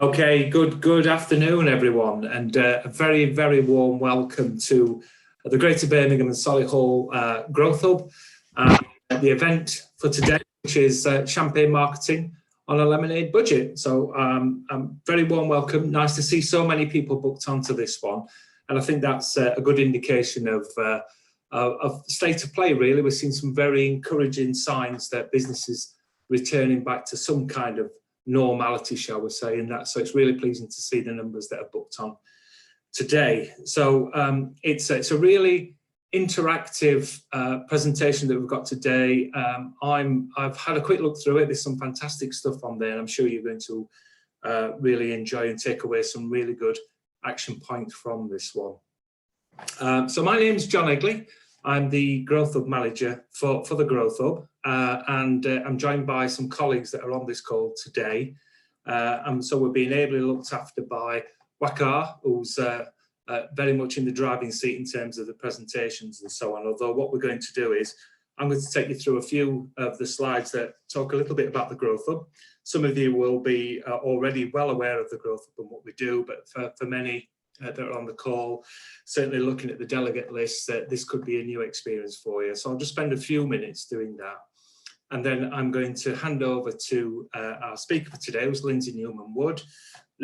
Okay, good afternoon, everyone, and a very warm welcome to the Greater Birmingham and Solihull Growth Hub. The event for today, which is Champagne Marketing on a Lemonade Budget. So, very warm welcome. Nice to see so many people booked onto this one, and I think that's a good indication of state of play. Really, we're seeing some very encouraging signs that businesses returning back to some kind of normality, shall we say, and that. So it's really pleasing to see the numbers that are booked on today. So it's a really interactive presentation that we've got today. I've had a quick look through it. There's some fantastic stuff on there, and I'm sure you're going to really enjoy and take away some really good action points from this one. So my name's John Egley. I'm the Growth Hub Manager for the Growth Hub, and I'm joined by some colleagues that are on this call today. And so we're being ably looked after by Waqar, who's very much in the driving seat in terms of the presentations and so on. Although what we're going to do is, I'm going to take you through a few of the slides that talk a little bit about the Growth Hub. Some of you will be already well aware of the Growth Hub and what we do, but for many that are on the call, certainly looking at the delegate list, this could be a new experience for you. So I'll just spend a few minutes doing that. And then I'm going to hand over to our speaker for today, who's Lindsay Newman-Wood.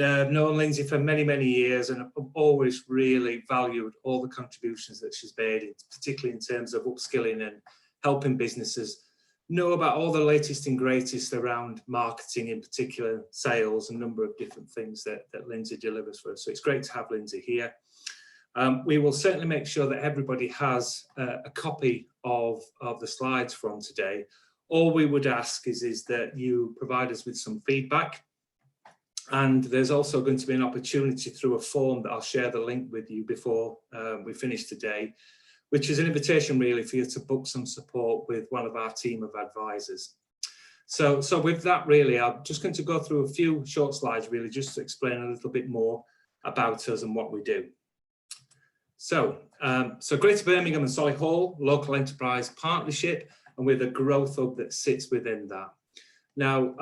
I've known Lindsay for many years, and I've always really valued all the contributions that she's made, particularly in terms of upskilling and helping businesses know about all the latest and greatest around marketing, in particular sales, a number of different things that Lindsay delivers for us. So it's great to have Lindsay here. We will certainly make sure that everybody has a copy of the slides from today. All we would ask is that you provide us with some feedback. And there's also going to be an opportunity through a form that I'll share the link with you before we finish today, which is an invitation really for you to book some support with one of our team of advisors. So with that, really, I'm just going to go through a few short slides, really, just to explain a little bit more about us and what we do. So Greater Birmingham and Solihull Local Enterprise Partnership, and with a Growth Hub that sits within that. Now,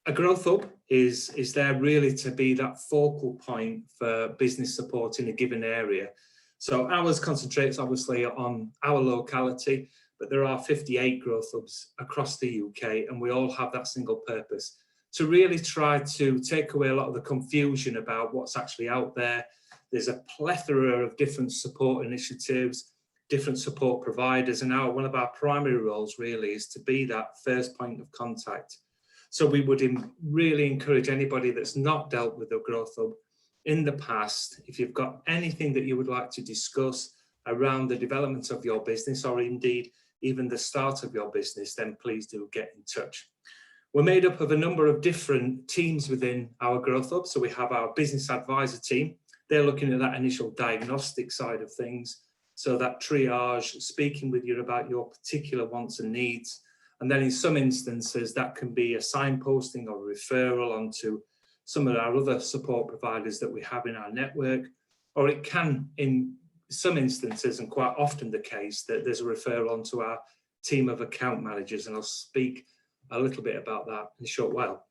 a Growth Hub is there really to be that focal point for business support in a given area. So ours concentrates obviously on our locality, but there are 58 Growth Hubs across the UK, and we all have that single purpose to really try to take away a lot of the confusion about what's actually out there. There's a plethora of different support initiatives, different support providers, and one of our primary roles really is to be that first point of contact. So we would really encourage anybody that's not dealt with the Growth Hub in the past, if you've got anything that you would like to discuss around the development of your business, or indeed even the start of your business, then please do get in touch. We're made up of a number of different teams within our Growth Hub. So we have our business advisor team. They're looking at that initial diagnostic side of things. So that triage, speaking with you about your particular wants and needs. And then in some instances, that can be a signposting or a referral onto some of our other support providers that we have in our network, or it can, in some instances, and quite often the case, that there's a referral onto our team of account managers, and I'll speak a little bit about that in a short while.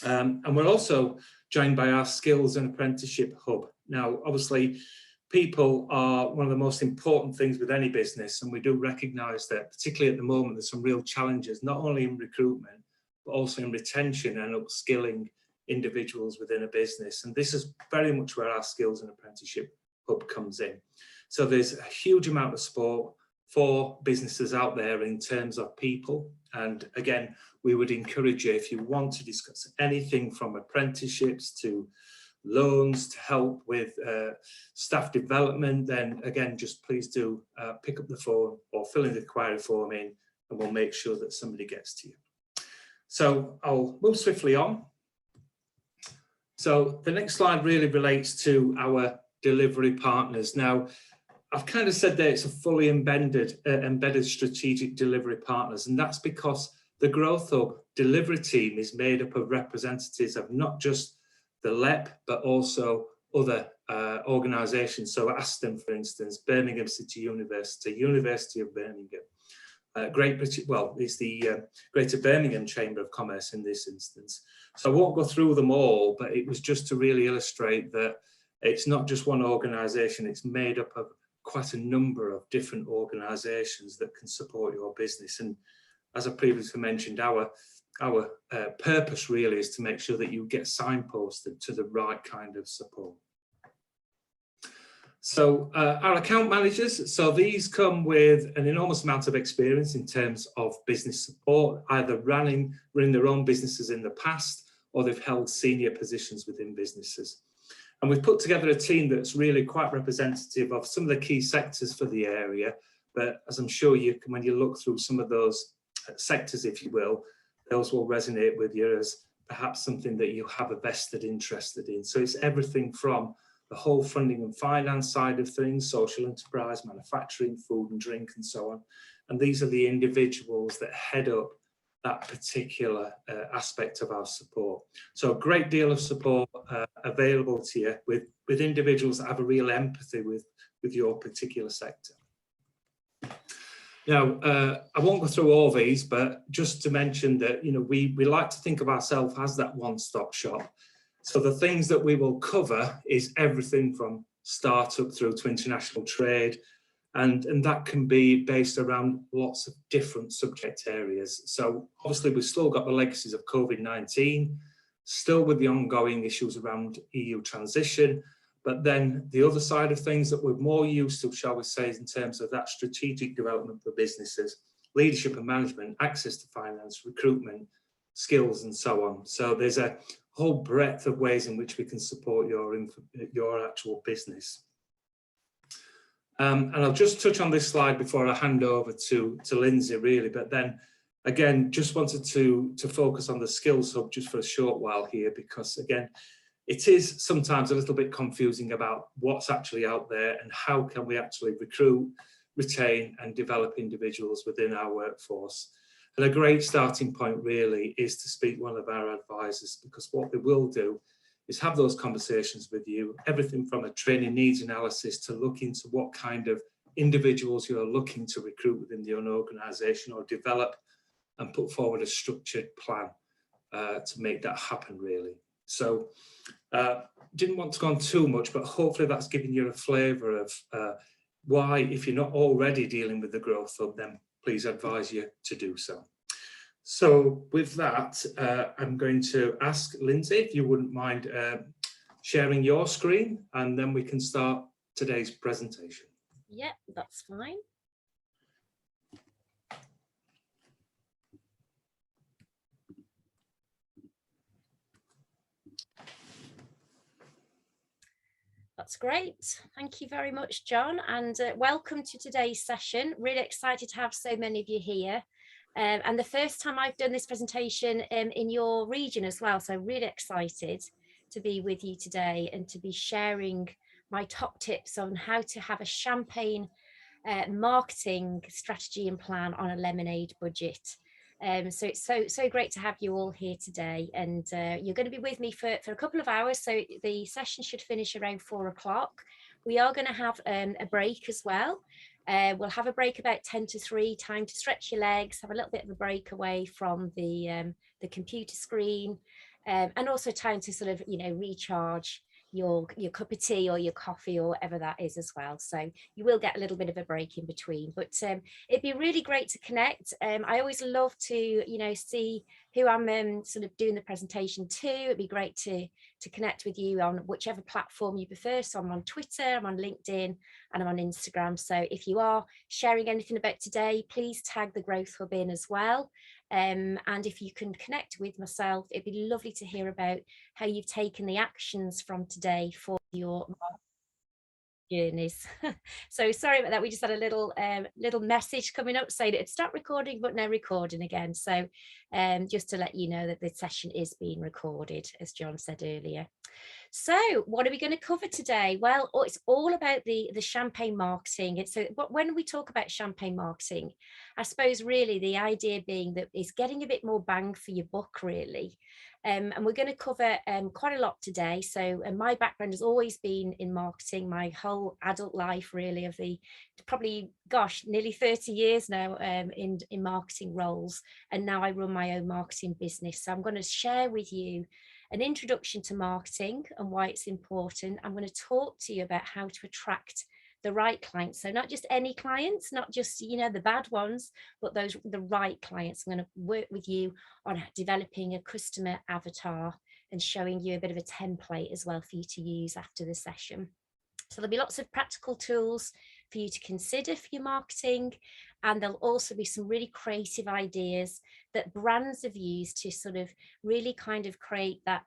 And we're also joined by our Skills and Apprenticeship Hub. Now, obviously, people are one of the most important things with any business, and we do recognise that, particularly at the moment, there's some real challenges, not only in recruitment, but also in retention and upskilling individuals within a business. And this is very much where our Skills and Apprenticeship Hub comes in. So there's a huge amount of support for businesses out there in terms of people. And again, we would encourage you, if you want to discuss anything from apprenticeships to loans to help with staff development, then again, just please do pick up the phone or fill in the inquiry form in, and we'll make sure that somebody gets to you. So I'll move swiftly on. So the next slide really relates to our delivery partners. Now, I've kind of said that it's a fully embedded strategic delivery partners, and that's because the Growth Hub delivery team is made up of representatives of not just the LEP, but also other organisations. So Aston, for instance, Birmingham City University, University of Birmingham, it's the Greater Birmingham Chamber of Commerce in this instance. So I won't go through them all, but it was just to really illustrate that it's not just one organisation, it's made up of quite a number of different organisations that can support your business. And as I previously mentioned, our purpose really is to make sure that you get signposted to the right kind of support. So our account managers, so these come with an enormous amount of experience in terms of business support, either running their own businesses in the past, or they've held senior positions within businesses. And we've put together a team that's really quite representative of some of the key sectors for the area. But as I'm sure you can, when you look through some of those sectors, if you will, those will resonate with you as perhaps something that you have a vested interest in. So it's everything from the whole funding and finance side of things, social enterprise, manufacturing, food and drink, and so on. And these are the individuals that head up that particular aspect of our support. So a great deal of support available to you with individuals that have a real empathy with your particular sector. Now, I won't go through all these, but just to mention that, you know, we like to think of ourselves as that one-stop shop. So the things that we will cover is everything from startup through to international trade, and that can be based around lots of different subject areas. So obviously we've still got the legacies of COVID-19, still with the ongoing issues around EU transition, but then the other side of things that we're more used to, shall we say, is in terms of that strategic development for businesses, leadership and management, access to finance, recruitment, skills, and so on. So there's a whole breadth of ways in which we can support your actual business. And I'll just touch on this slide before I hand over to Lindsay, really. But then again, just wanted to focus on the Skills Hub just for a short while here, because again, it is sometimes a little bit confusing about what's actually out there and how can we actually recruit, retain and develop individuals within our workforce. And a great starting point really is to speak to one of our advisors, because what they will do is have those conversations with you, everything from a training needs analysis to look into what kind of individuals you are looking to recruit within your own organisation, or develop and put forward a structured plan to make that happen, really. So didn't want to go on too much, but hopefully that's giving you a flavour of why, if you're not already dealing with the Growth Hub, then please advise you to do so. So with that, I'm going to ask Lindsay if you wouldn't mind sharing your screen, and then we can start today's presentation. Yeah, that's fine. That's great. Thank you very much, John, and welcome to today's session. Really excited to have so many of you here. And the first time I've done this presentation in your region as well, so really excited to be with you today and to be sharing my top tips on how to have a champagne marketing strategy and plan on a lemonade budget. So it's so great to have you all here today, and you're going to be with me for a couple of hours, so the session should finish around 4 o'clock. We are going to have a break as well. We'll have a break about 10 to 3, time to stretch your legs, have a little bit of a break away from the computer screen, and also time to sort of, you know, recharge your cup of tea or your coffee or whatever that is as well. So you will get a little bit of a break in between, but it'd be really great to connect. I always love to, you know, see who I'm sort of doing the presentation to. It'd be great to connect with you on whichever platform you prefer. So I'm on Twitter, I'm on LinkedIn, and I'm on Instagram. So if you are sharing anything about today, please tag the Growth Hub in as well. And if you can connect with myself, it'd be lovely to hear about how you've taken the actions from today for your journeys. So sorry about that. We just had a little message coming up saying it'd start recording, but no recording again. So just to let you know that the session is being recorded, as John said earlier. So what are we going to cover today? Well, it's all about the champagne marketing. So when we talk about champagne marketing, I suppose really the idea being that is getting a bit more bang for your buck, really. And we're going to cover quite a lot today. So my background has always been in marketing. My whole whole adult life really of the probably, gosh, nearly 30 years now in marketing roles. And now I run my own marketing business. So I'm going to share with you an introduction to marketing and why it's important. I'm going to talk to you about how to attract the right clients. So not just any clients, not just, you know, the bad ones, but the right clients. I'm going to work with you on developing a customer avatar and showing you a bit of a template as well for you to use after the session. So there'll be lots of practical tools for you to consider for your marketing. And there'll also be some really creative ideas that brands have used to sort of really kind of create that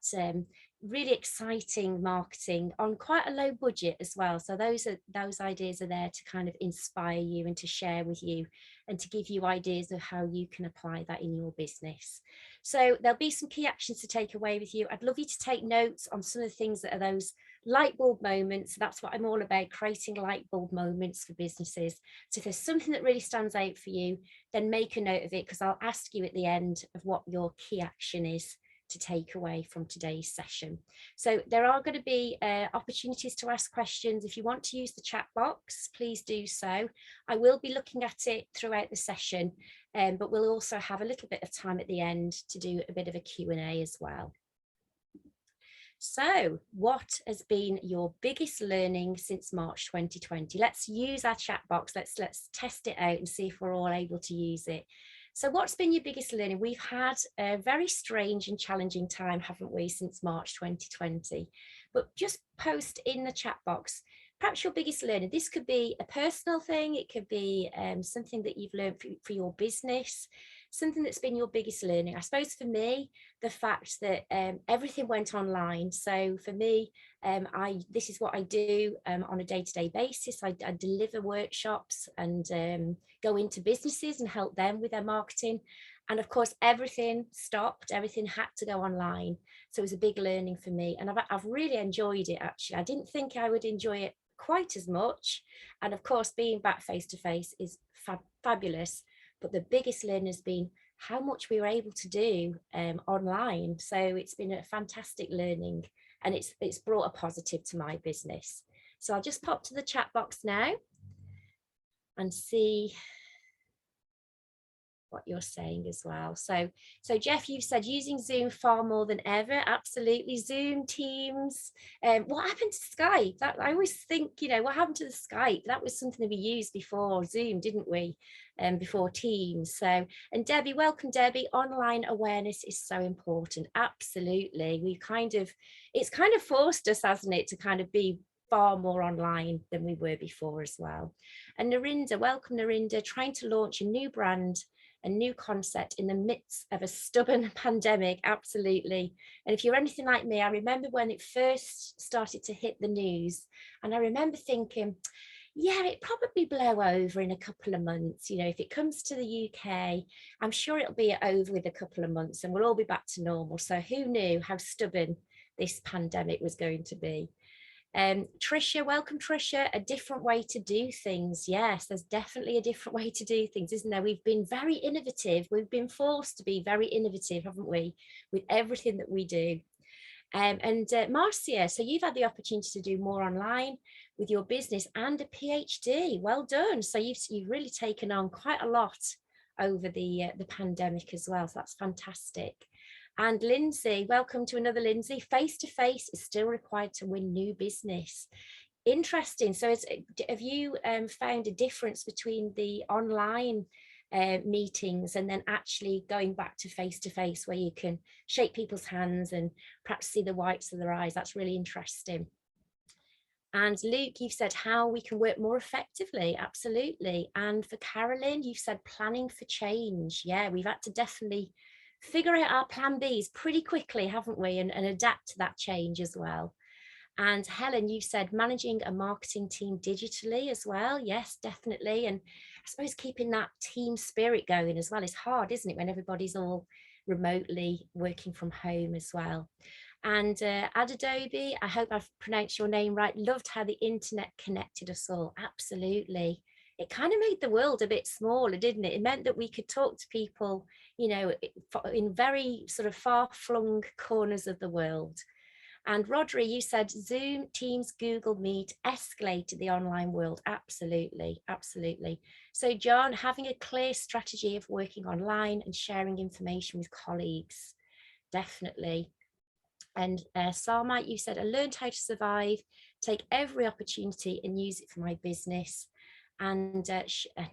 really exciting marketing on quite a low budget as well. So those ideas are there to kind of inspire you and to share with you and to give you ideas of how you can apply that in your business. So there'll be some key actions to take away with you. I'd love you to take notes on some of the things that are those light bulb moments. That's what I'm all about, creating light bulb moments for businesses. So if there's something that really stands out for you, then make a note of it, because I'll ask you at the end of what your key action is to take away from today's session. So there are going to be opportunities to ask questions. If you want to use the chat box, please do so. I will be looking at it throughout the session, but we'll also have a little bit of time at the end to do a bit of a Q&A as well. So what has been your biggest learning since March 2020? Let's use our chat box. Let's test it out and see if we're all able to use it. So what's been your biggest learning? We've had a very strange and challenging time, haven't we, since March 2020? But just post in the chat box, perhaps your biggest learning. This could be a personal thing. It could be something that you've learned for your business, something that's been your biggest learning. I suppose for me, the fact that everything went online. So for me, this is what I do on a day-to-day basis. I deliver workshops and go into businesses and help them with their marketing. And of course, everything stopped, everything had to go online. So it was a big learning for me. And I've really enjoyed it, actually. I didn't think I would enjoy it quite as much. And of course, being back face-to-face is fabulous. But the biggest learning has been how much we were able to do online. So it's been a fantastic learning, and it's brought a positive to my business. So I'll just pop to the chat box now and see what you're saying as well. So Jeff, you've said using Zoom far more than ever. Absolutely. Zoom, Teams. What happened to Skype? That I always think, you know, what happened to the Skype? That was something that we used before Zoom, didn't we? Before Teams. So, and Debbie, welcome Debbie. Online awareness is so important. Absolutely. It's kind of forced us, hasn't it, to kind of be far more online than we were before as well. And Narinda, welcome Narinda, trying to launch a new brand, a new concept in the midst of a stubborn pandemic. Absolutely. And if you're anything like me, I remember when it first started to hit the news, and I remember thinking, yeah, it probably blow over in a couple of months. You know, if it comes to the UK, I'm sure it'll be over with a couple of months and we'll all be back to normal. So who knew how stubborn this pandemic was going to be? Tricia, welcome Tricia. A different way to do things. Yes, there's definitely a different way to do things, isn't there? We've been very innovative. We've been forced to be very innovative, haven't we, with everything that we do. Marcia, so you've had the opportunity to do more online with your business and a PhD. Well done. So you've really taken on quite a lot over the pandemic as well. So that's fantastic. And Lindsay, welcome to another Lindsay. Face-to-face is still required to win new business. Interesting. So have you found a difference between the online meetings and then actually going back to face-to-face where you can shake people's hands and perhaps see the whites of their eyes? That's really interesting. And Luke, you've said how we can work more effectively. Absolutely. And for Carolyn, you've said planning for change. Yeah, we've had to definitely figure out our plan Bs pretty quickly, haven't we? And adapt to that change as well. And Helen, you said managing a marketing team digitally as well. Yes, definitely. And I suppose keeping that team spirit going as well is hard, isn't it, when everybody's all remotely working from home as well. And Adobe, I hope I've pronounced your name right. Loved how the internet connected us all. Absolutely. It kind of made the world a bit smaller, didn't it? It meant that we could talk to people, you know, in very sort of far-flung corners of the world. And Rodri, you said Zoom, Teams, Google Meet escalated the online world. Absolutely, absolutely. So John, having a clear strategy of working online and sharing information with colleagues, definitely. And Sarmite, you said, I learned how to survive, take every opportunity and use it for my business. And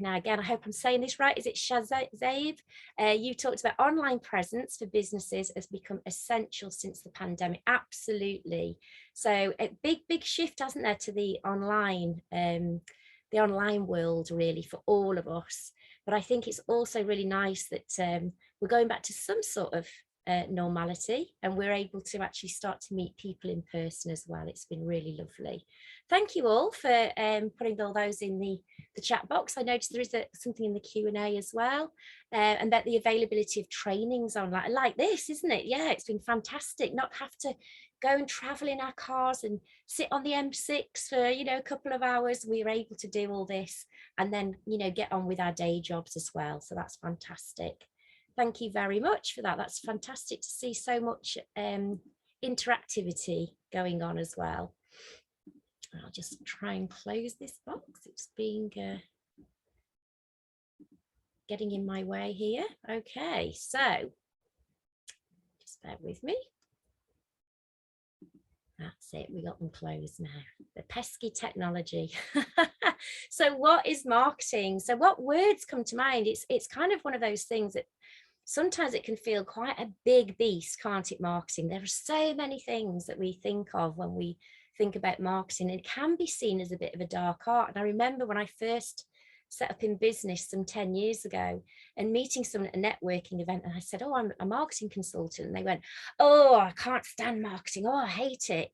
now again, I hope I'm saying this right. Is it Shazzaib? You talked about online presence for businesses has become essential since the pandemic. Absolutely. So a big shift, hasn't there, to the online world, really, for all of us. But I think it's also really nice that we're going back to some sort of normality, and we're able to actually start to meet people in person as well. It's been really lovely. Thank you all for putting all those in the chat box. I noticed there is something in the Q&A as well, and that the availability of trainings online like this, isn't it? Yeah, it's been fantastic. Not have to go and travel in our cars and sit on the M6 for, you know, a couple of hours. We were able to do all this and then, you know, get on with our day jobs as well. So that's fantastic. Thank you very much for that. That's fantastic to see so much interactivity going on as well. I'll just try and close this box. It's being getting in my way here. Okay, so just bear with me. That's it, we got them closed now. The pesky technology. So what is marketing? So what words come to mind? It's kind of one of those things that sometimes it can feel quite a big beast, can't it, marketing? There are so many things that we think of when we think about marketing. It can be seen as a bit of a dark art. And I remember when I first set up in business some 10 years ago and meeting someone at a networking event, and I said, oh, I'm a marketing consultant. And they went, oh, I can't stand marketing. Oh, I hate it.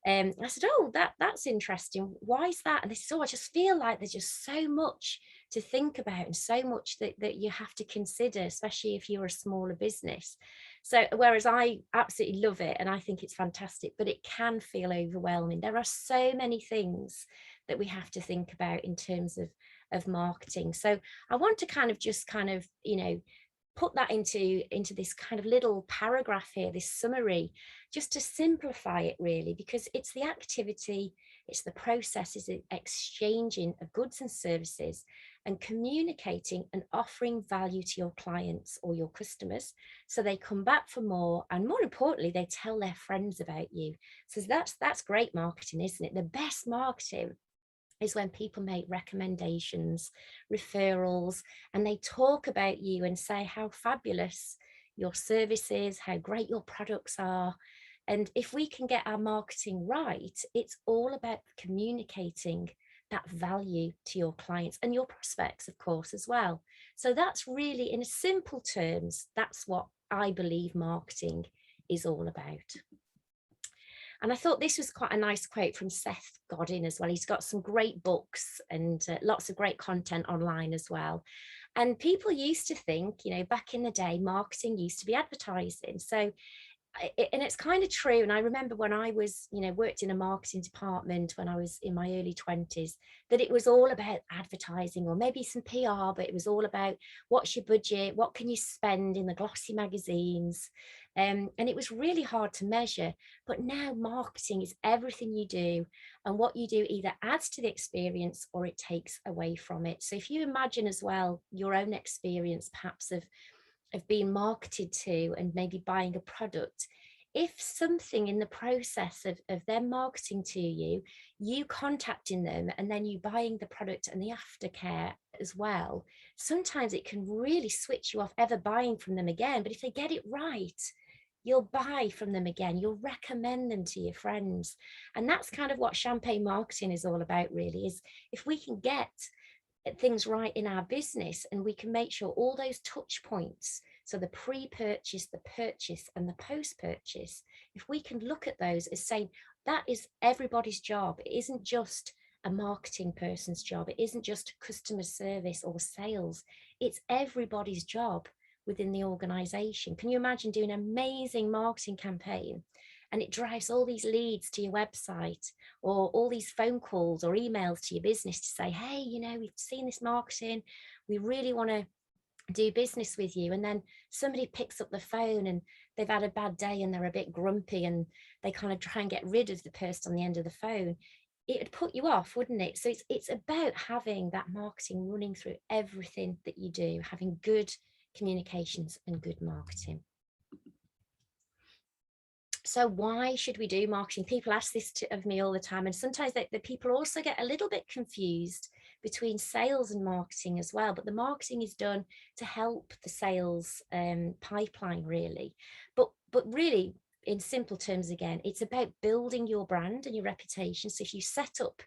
I said, oh, that's interesting. Why is that? And they said, oh, I just feel like there's just so much to think about and so much that you have to consider, especially if you're a smaller business. So whereas I absolutely love it and I think it's fantastic, but it can feel overwhelming. There are so many things that we have to think about in terms of marketing. So I want to kind of, you know, put that into this kind of little paragraph here, this summary, just to simplify it really, because it's the activity, it's the processes of exchanging of goods and services and communicating and offering value to your clients or your customers so they come back for more, and more importantly, they tell their friends about you. So that's great marketing, isn't it? The best marketing is when people make recommendations, referrals, and they talk about you and say how fabulous your service is, how great your products are. And if we can get our marketing right, it's all about communicating that value to your clients and your prospects, of course, as well. So that's really, in simple terms, that's what I believe marketing is all about. And I thought this was quite a nice quote from Seth Godin as well. He's got some great books and lots of great content online as well. And people used to think, you know, back in the day, marketing used to be advertising. So, and it's kind of true. And I remember when I was, you know, worked in a marketing department when I was in my early 20s, that it was all about advertising or maybe some PR, but it was all about what's your budget, what can you spend in the glossy magazines. And it was really hard to measure. But now marketing is everything you do, and what you do either adds to the experience or it takes away from it. So if you imagine as well your own experience perhaps of being marketed to and maybe buying a product, if something in the process of them marketing to you, you contacting them and then you buying the product and the aftercare as well, sometimes it can really switch you off ever buying from them again. But if they get it right, you'll buy from them again, you'll recommend them to your friends. And that's kind of what champagne marketing is all about, really, is if we can get things right in our business and we can make sure all those touch points, so the pre-purchase, the purchase and the post-purchase, if we can look at those as saying that is everybody's job, it isn't just a marketing person's job, it isn't just customer service or sales, it's everybody's job within the organization. Can you imagine doing an amazing marketing campaign and it drives all these leads to your website or all these phone calls or emails to your business to say, hey, you know, we've seen this marketing, we really want to do business with you, and then somebody picks up the phone and they've had a bad day and they're a bit grumpy and they kind of try and get rid of the person on the end of the phone, it would put you off, wouldn't it? So it's about having that marketing running through everything that you do, having good communications and good marketing. So why should we do marketing? People ask this of me all the time, and sometimes the people also get a little bit confused between sales and marketing as well. But the marketing is done to help the sales pipeline, really. But really, in simple terms, again, it's about building your brand and your reputation. So if you set up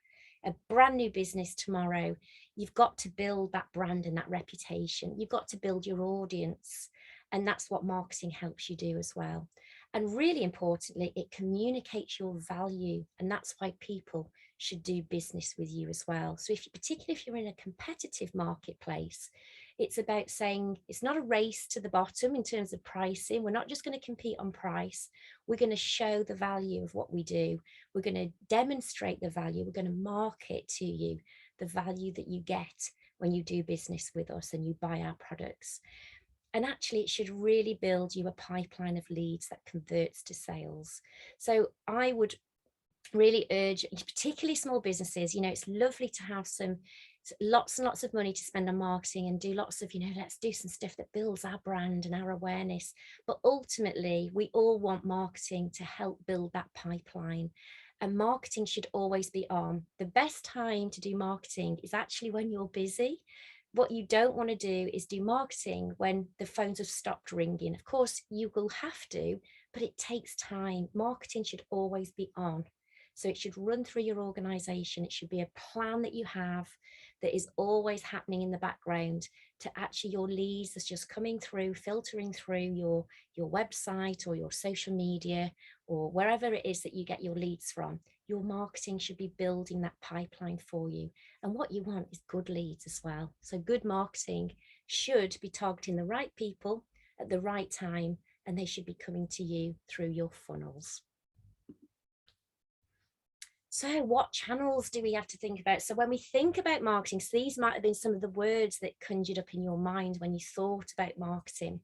a brand new business tomorrow, you've got to build that brand and that reputation. You've got to build your audience, and that's what marketing helps you do as well. And really importantly, it communicates your value, and that's why people should do business with you as well. So particularly if you're in a competitive marketplace, it's about saying it's not a race to the bottom in terms of pricing. We're not just going to compete on price. We're going to show the value of what we do. We're going to demonstrate the value. We're going to market to you the value that you get when you do business with us and you buy our products. And actually, it should really build you a pipeline of leads that converts to sales. So I would really urge, particularly small businesses, it's lovely to have lots and lots of money to spend on marketing and do lots of, let's do some stuff that builds our brand and our awareness. But ultimately, we all want marketing to help build that pipeline. And marketing should always be on. The best time to do marketing is actually when you're busy. What you don't want to do is do marketing when the phones have stopped ringing. Of course, you will have to, but it takes time. Marketing should always be on. So it should run through your organization. It should be a plan that you have that is always happening in the background to actually your leads that's just coming through, filtering through your website or your social media or wherever it is that you get your leads from. Your marketing should be building that pipeline for you. And what you want is good leads as well. So good marketing should be targeting the right people at the right time, and they should be coming to you through your funnels. So what channels do we have to think about? So when we think about marketing, so these might have been some of the words that conjured up in your mind when you thought about marketing,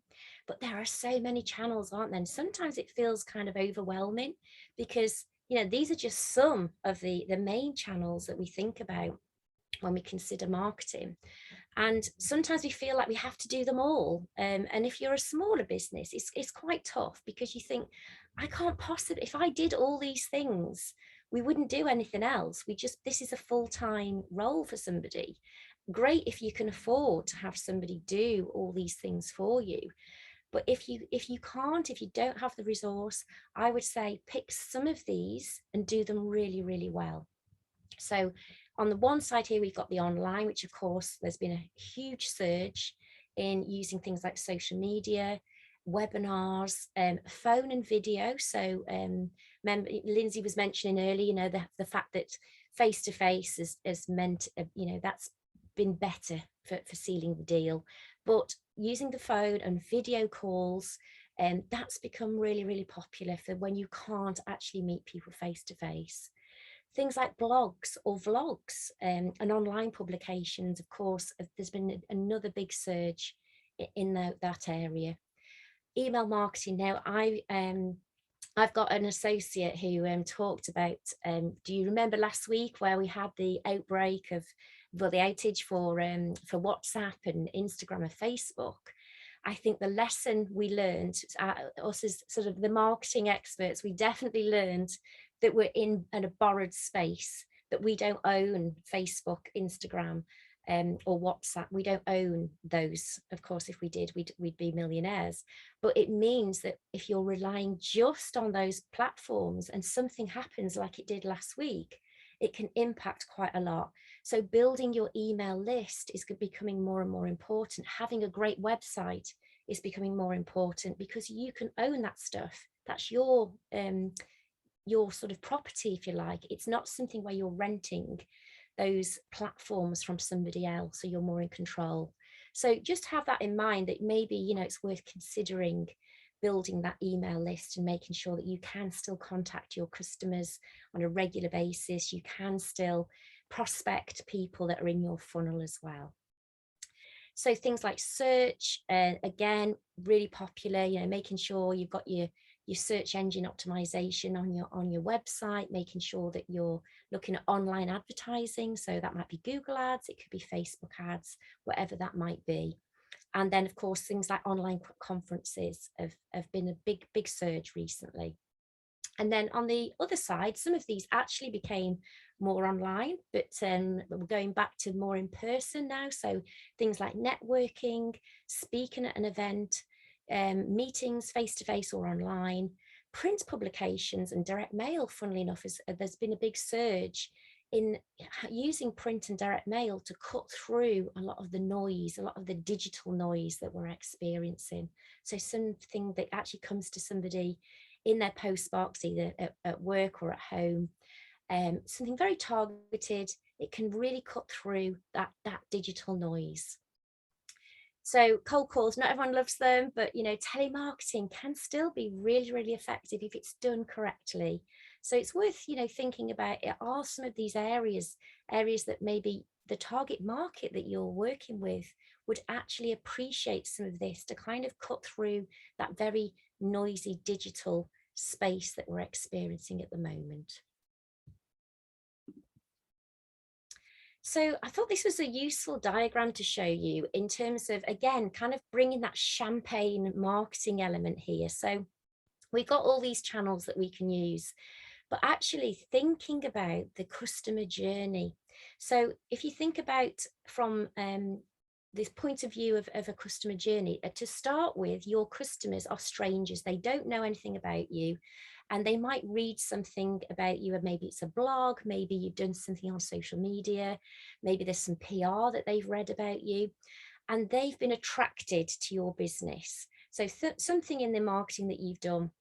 but there are so many channels, aren't there? And sometimes it feels kind of overwhelming because, these are just some of the main channels that we think about when we consider marketing. And sometimes we feel like we have to do them all. And if you're a smaller business, it's quite tough because you think, I can't possibly, if I did all these things, we wouldn't do anything else. This is a full-time role for somebody. Great if you can afford to have somebody do all these things for you. But if you can't, if you don't have the resource, I would say pick some of these and do them really, really well. So on the one side here, we've got the online, which of course, there's been a huge surge in using things like social media, webinars, phone and video. So Lindsay was mentioning earlier, the fact that face-to-face has meant, that's been better for sealing the deal. But using the phone and video calls, that's become really, really popular for when you can't actually meet people face-to-face. Things like blogs or vlogs and online publications, of course, there's been another big surge in that area. Email marketing. Now, I've got an associate who talked about, do you remember last week where we had the outbreak of, the outage for WhatsApp and Instagram and Facebook? I think the lesson we learned, us as sort of the marketing experts, we definitely learned that we're in a borrowed space, that we don't own Facebook, Instagram, or WhatsApp. We don't own those. Of course, if we did, we'd be millionaires. But it means that if you're relying just on those platforms and something happens like it did last week, it can impact quite a lot. So building your email list is becoming more and more important. Having a great website is becoming more important because you can own that stuff. That's your sort of property, if you like. It's not something where you're renting those platforms from somebody else, so you're more in control. So just have that in mind, that maybe, it's worth considering building that email list and making sure that you can still contact your customers on a regular basis. You can still prospect people that are in your funnel as well. So things like search, again, really popular, making sure you've got your search engine optimization on your website, making sure that you're looking at online advertising. So that might be Google ads, it could be Facebook ads, whatever that might be. And then of course, things like online conferences have been a big surge recently. And then on the other side, some of these actually became more online, but we're going back to more in person now. So things like networking, speaking at an event, meetings face-to-face or online, print publications and direct mail, funnily enough, there's been a big surge in using print and direct mail to cut through a lot of the noise, a lot of the digital noise that we're experiencing. So something that actually comes to somebody in their postbox, either at work or at home, something very targeted, it can really cut through that digital noise. So cold calls, not everyone loves them, but telemarketing can still be really, really effective if it's done correctly. So it's worth, thinking about, are some of these areas that maybe the target market that you're working with would actually appreciate some of this to kind of cut through that very noisy digital space that we're experiencing at the moment. So I thought this was a useful diagram to show you in terms of, again, kind of bringing that champagne marketing element here. So we've got all these channels that we can use, but actually thinking about the customer journey. So if you think about from this point of view of a customer journey, to start with, your customers are strangers. They don't know anything about you. And they might read something about you, and maybe it's a blog, maybe you've done something on social media, maybe there's some PR that they've read about you, and they've been attracted to your business. So something in the marketing that you've done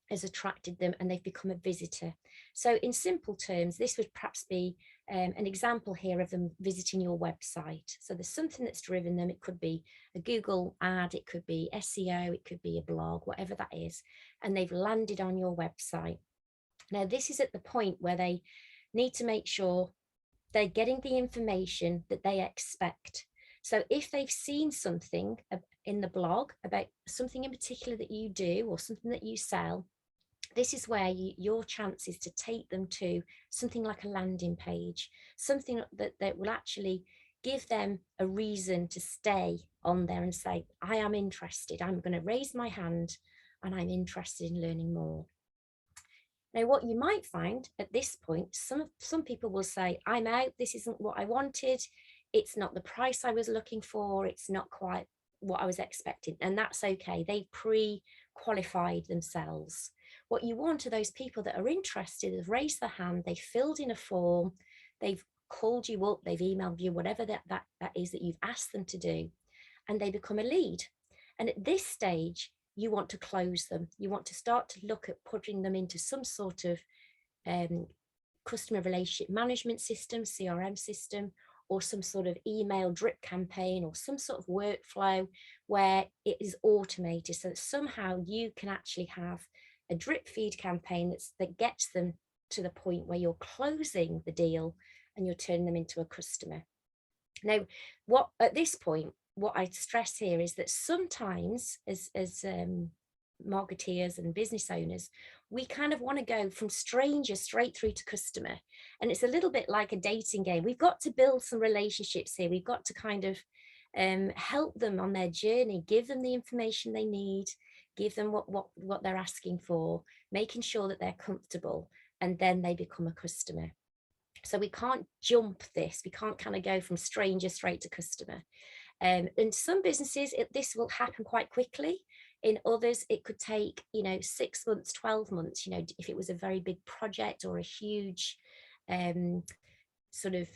has attracted them and they've become a visitor. So in simple terms, this would perhaps be an example here of them visiting your website. So there's something that's driven them. It could be a Google ad, it could be SEO, it could be a blog, whatever that is, and they've landed on your website. Now, this is at the point where they need to make sure they're getting the information that they expect. So if they've seen something in the blog about something in particular that you do or something that you sell, this is where your chance is to take them to something like a landing page, something that will actually give them a reason to stay on there and say, I am interested, I'm going to raise my hand and I'm interested in learning more. Now, what you might find at this point, some people will say, I'm out, this isn't what I wanted, it's not the price I was looking for, it's not quite what I was expecting, and that's okay. They pre-qualified themselves. What you want are those people that are interested, have raised their hand, they filled in a form, they've called you up, they've emailed you, whatever that is that you've asked them to do, and they become a lead. And at this stage, you want to close them. You want to start to look at putting them into some sort of customer relationship management system, CRM system, or some sort of email drip campaign, or some sort of workflow where it is automated, so that somehow you can actually have a drip feed campaign that gets them to the point where you're closing the deal and you're turning them into a customer. Now, at this point, what I stress here is that sometimes as marketeers and business owners, we kind of want to go from stranger straight through to customer. And it's a little bit like a dating game. We've got to build some relationships here. We've got to kind of help them on their journey, give them the information they need, give them what they're asking for, making sure that they're comfortable, and then they become a customer. So we can't jump this. We can't kind of go from stranger straight to customer. In some businesses, this will happen quite quickly. In others, it could take, 6 months, 12 months, if it was a very big project or a huge sort of,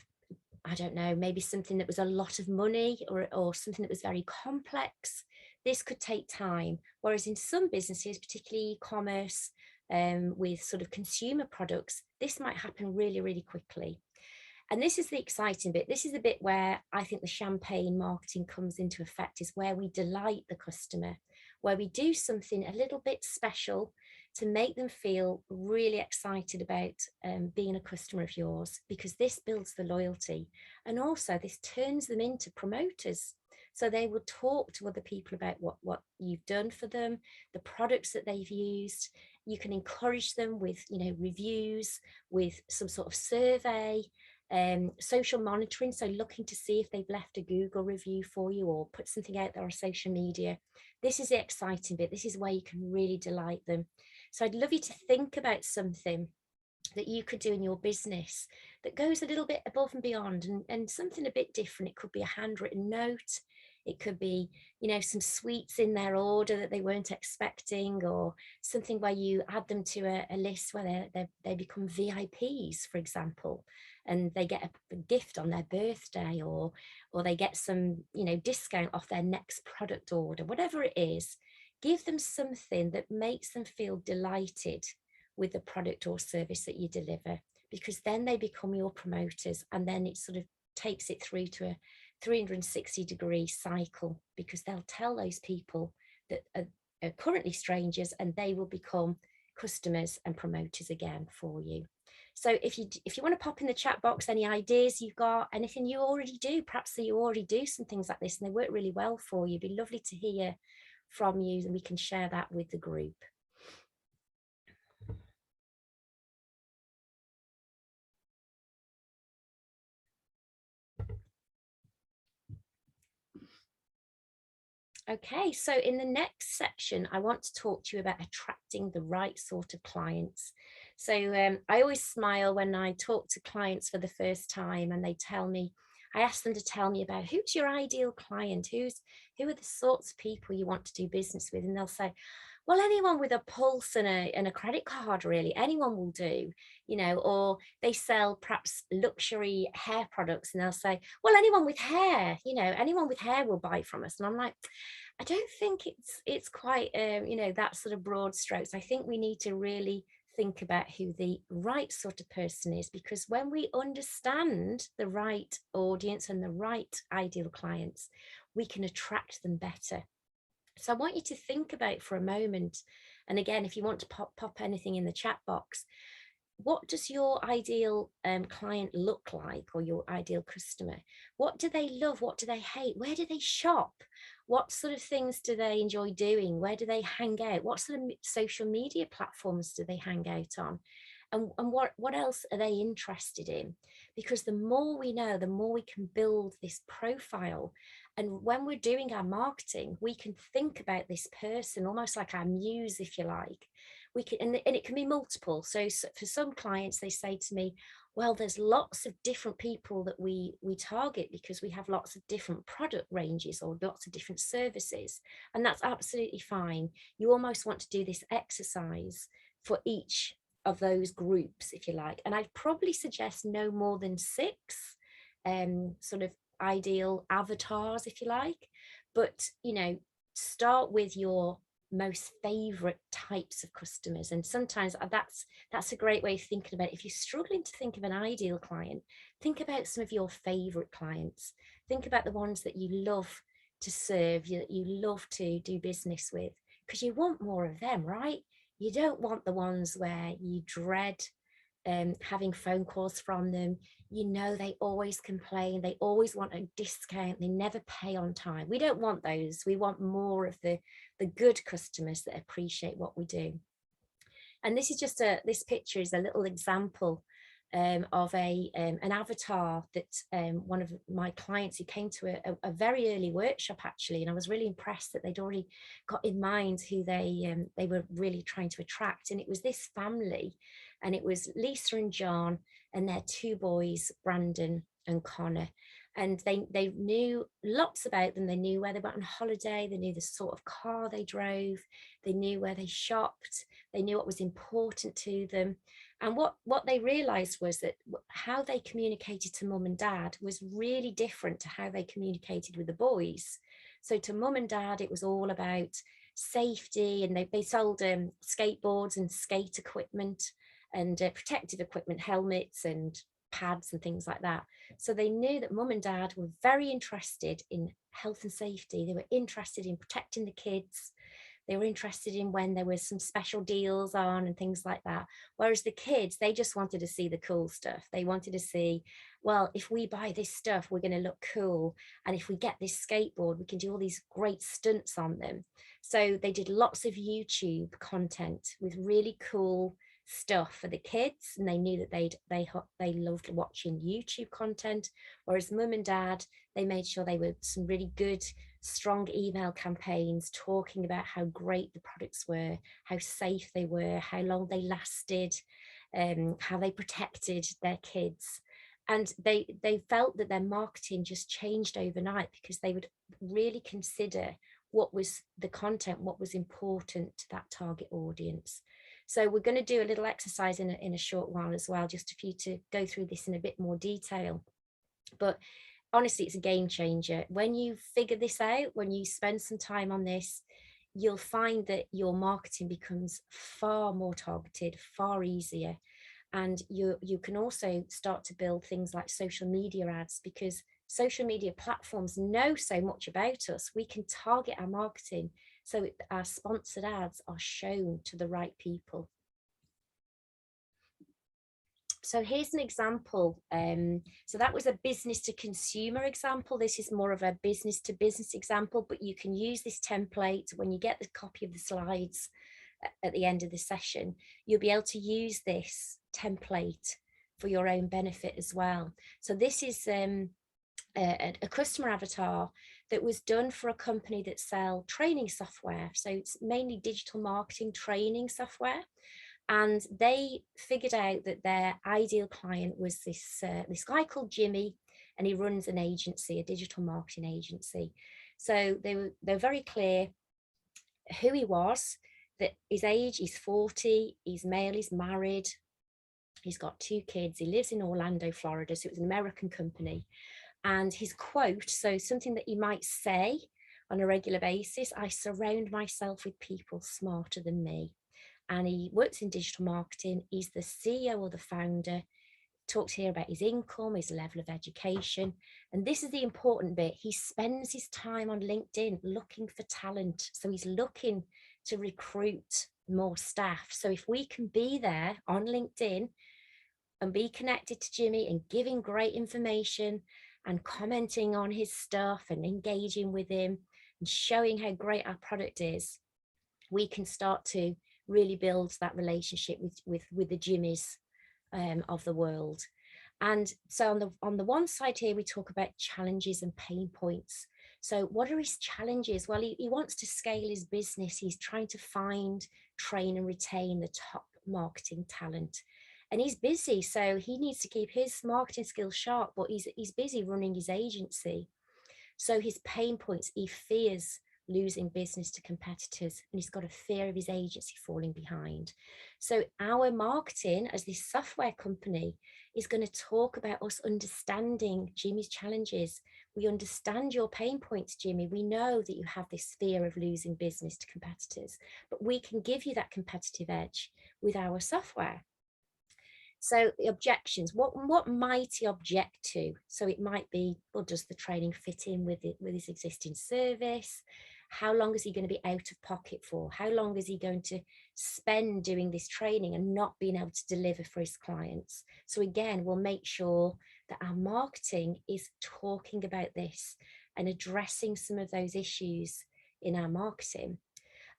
I don't know, maybe something that was a lot of money or something that was very complex. This could take time. Whereas in some businesses, particularly e-commerce, with sort of consumer products, this might happen really, really quickly. And this is the exciting bit. This is the bit where I think the champagne marketing comes into effect, is where we delight the customer, where we do something a little bit special to make them feel really excited about being a customer of yours, because this builds the loyalty. And also this turns them into promoters. So they will talk to other people about what you've done for them, the products that they've used. You can encourage them with, reviews, with some sort of survey, social monitoring. So looking to see if they've left a Google review for you or put something out there on social media. This is the exciting bit. This is where you can really delight them. So I'd love you to think about something that you could do in your business that goes a little bit above and beyond, and something a bit different. It could be a handwritten note. It could be, some sweets in their order that they weren't expecting, or something where you add them to a list where they become VIPs, for example, and they get a gift on their birthday, or they get some, discount off their next product order, whatever it is. Give them something that makes them feel delighted with the product or service that you deliver, because then they become your promoters, and then it sort of takes it through to a 360-degree cycle, because they'll tell those people that are currently strangers, and they will become customers and promoters again for you. So if you want to pop in the chat box any ideas you've got, anything you already do, perhaps that you already do some things like this and they work really well for you, it'd be lovely to hear from you, and we can share that with the group. Okay, so in the next section, I want to talk to you about attracting the right sort of clients. So I always smile when I talk to clients for the first time and they tell me, I ask them to tell me about who's your ideal client, who are the sorts of people you want to do business with, and they'll say, well, anyone with a pulse and a credit card, really, anyone will do, or they sell perhaps luxury hair products and they'll say, well, anyone with hair, anyone with hair will buy from us. And I'm like, I don't think it's quite, that sort of broad strokes. I think we need to really think about who the right sort of person is, because when we understand the right audience and the right ideal clients, we can attract them better. So I want you to think about for a moment, and again, if you want to pop anything in the chat box, what does your ideal client look like, or your ideal customer? What do they love? What do they hate? Where do they shop? What sort of things do they enjoy doing? Where do they hang out? What sort of social media platforms do they hang out on? And what else are they interested in? Because the more we know, the more we can build this profile. And when we're doing our marketing, we can think about this person almost like our muse, if you like. We can, and it can be multiple. So for some clients, they say to me, well, there's lots of different people that we target because we have lots of different product ranges or lots of different services. And that's absolutely fine. You almost want to do this exercise for each of those groups, if you like. And I'd probably suggest no more than 6 sort of ideal avatars, if you like. But, start with your most favorite types of customers, and sometimes that's a great way of thinking about it. If you're struggling to think of an ideal client, think about some of your favorite clients. Think about the ones that you love to serve, that you love to do business with, because you want more of them, right? You don't want the ones where you dread having phone calls from them. They always complain, they always want a discount, they never pay on time. We don't want those. We want more of the good customers that appreciate what we do. And this is just this picture is a little example of an avatar that one of my clients who came to a very early workshop, actually, and I was really impressed that they'd already got in mind who they were really trying to attract. And it was this family, and it was Lisa and John and their 2 boys, Brandon and Connor. And they knew lots about them. They knew where they went on holiday. They knew the sort of car they drove. They knew where they shopped. They knew what was important to them. And what they realized was that how they communicated to mum and dad was really different to how they communicated with the boys. So to mum and dad, it was all about safety, and they sold skateboards and skate equipment and protective equipment, helmets and pads and things like that. So they knew that mum and dad were very interested in health and safety. They were interested in protecting the kids. They were interested in when there was some special deals on and things like that. Whereas the kids, they just wanted to see the cool stuff. They wanted to see, well, if we buy this stuff, we're going to look cool. And if we get this skateboard, we can do all these great stunts on them. So they did lots of YouTube content with really cool stuff for the kids, and they knew that they loved watching YouTube content. Whereas mum and dad, they made sure they were some really good, strong email campaigns talking about how great the products were, how safe they were, how long they lasted, how they protected their kids. And they felt that their marketing just changed overnight because they would really consider what was the content, what was important to that target audience. So we're going to do a little exercise in a short while as well, just for you to go through this in a bit more detail. But honestly, it's a game changer. When you figure this out, when you spend some time on this, you'll find that your marketing becomes far more targeted, far easier. And you can also start to build things like social media ads, because social media platforms know so much about us. We can target our marketing so our sponsored ads are shown to the right people. So here's an example. So that was a business to consumer example. This is more of a business to business example, but you can use this template when you get the copy of the slides at the end of the session. You'll be able to use this template for your own benefit as well. So this is a customer avatar that was done for a company that sell training software. So it's mainly digital marketing training software. And they figured out that their ideal client was this guy called Jimmy, and he runs an agency, a digital marketing agency. So they're very clear who he was, that his age, he's 40, he's male, he's married, he's got 2 kids, he lives in Orlando, Florida, so it was an American company. And his quote, so something that he might say on a regular basis: I surround myself with people smarter than me. And he works in digital marketing. He's the CEO or the founder. Talks here about his income, his level of education. And this is the important bit. He spends his time on LinkedIn looking for talent. So he's looking to recruit more staff. So if we can be there on LinkedIn and be connected to Jimmy and giving great information and commenting on his stuff and engaging with him and showing how great our product is, we can start to really build that relationship with the Jimmys of the world. And so on the one side here, we talk about challenges and pain points. So what are his challenges? Well, he wants to scale his business. He's trying to find, train and retain the top marketing talent. And he's busy, so he needs to keep his marketing skills sharp, but he's busy running his agency. So his pain points, he fears losing business to competitors, and he's got a fear of his agency falling behind. So our marketing as this software company is going to talk about us understanding Jimmy's challenges. We understand your pain points, Jimmy. We know that you have this fear of losing business to competitors, but we can give you that competitive edge with our software. So the objections, what might he object to? So it might be, well, does the training fit in with his existing service? How long is he going to be out of pocket for? How long is he going to spend doing this training and not being able to deliver for his clients? So again, we'll make sure that our marketing is talking about this and addressing some of those issues in our marketing.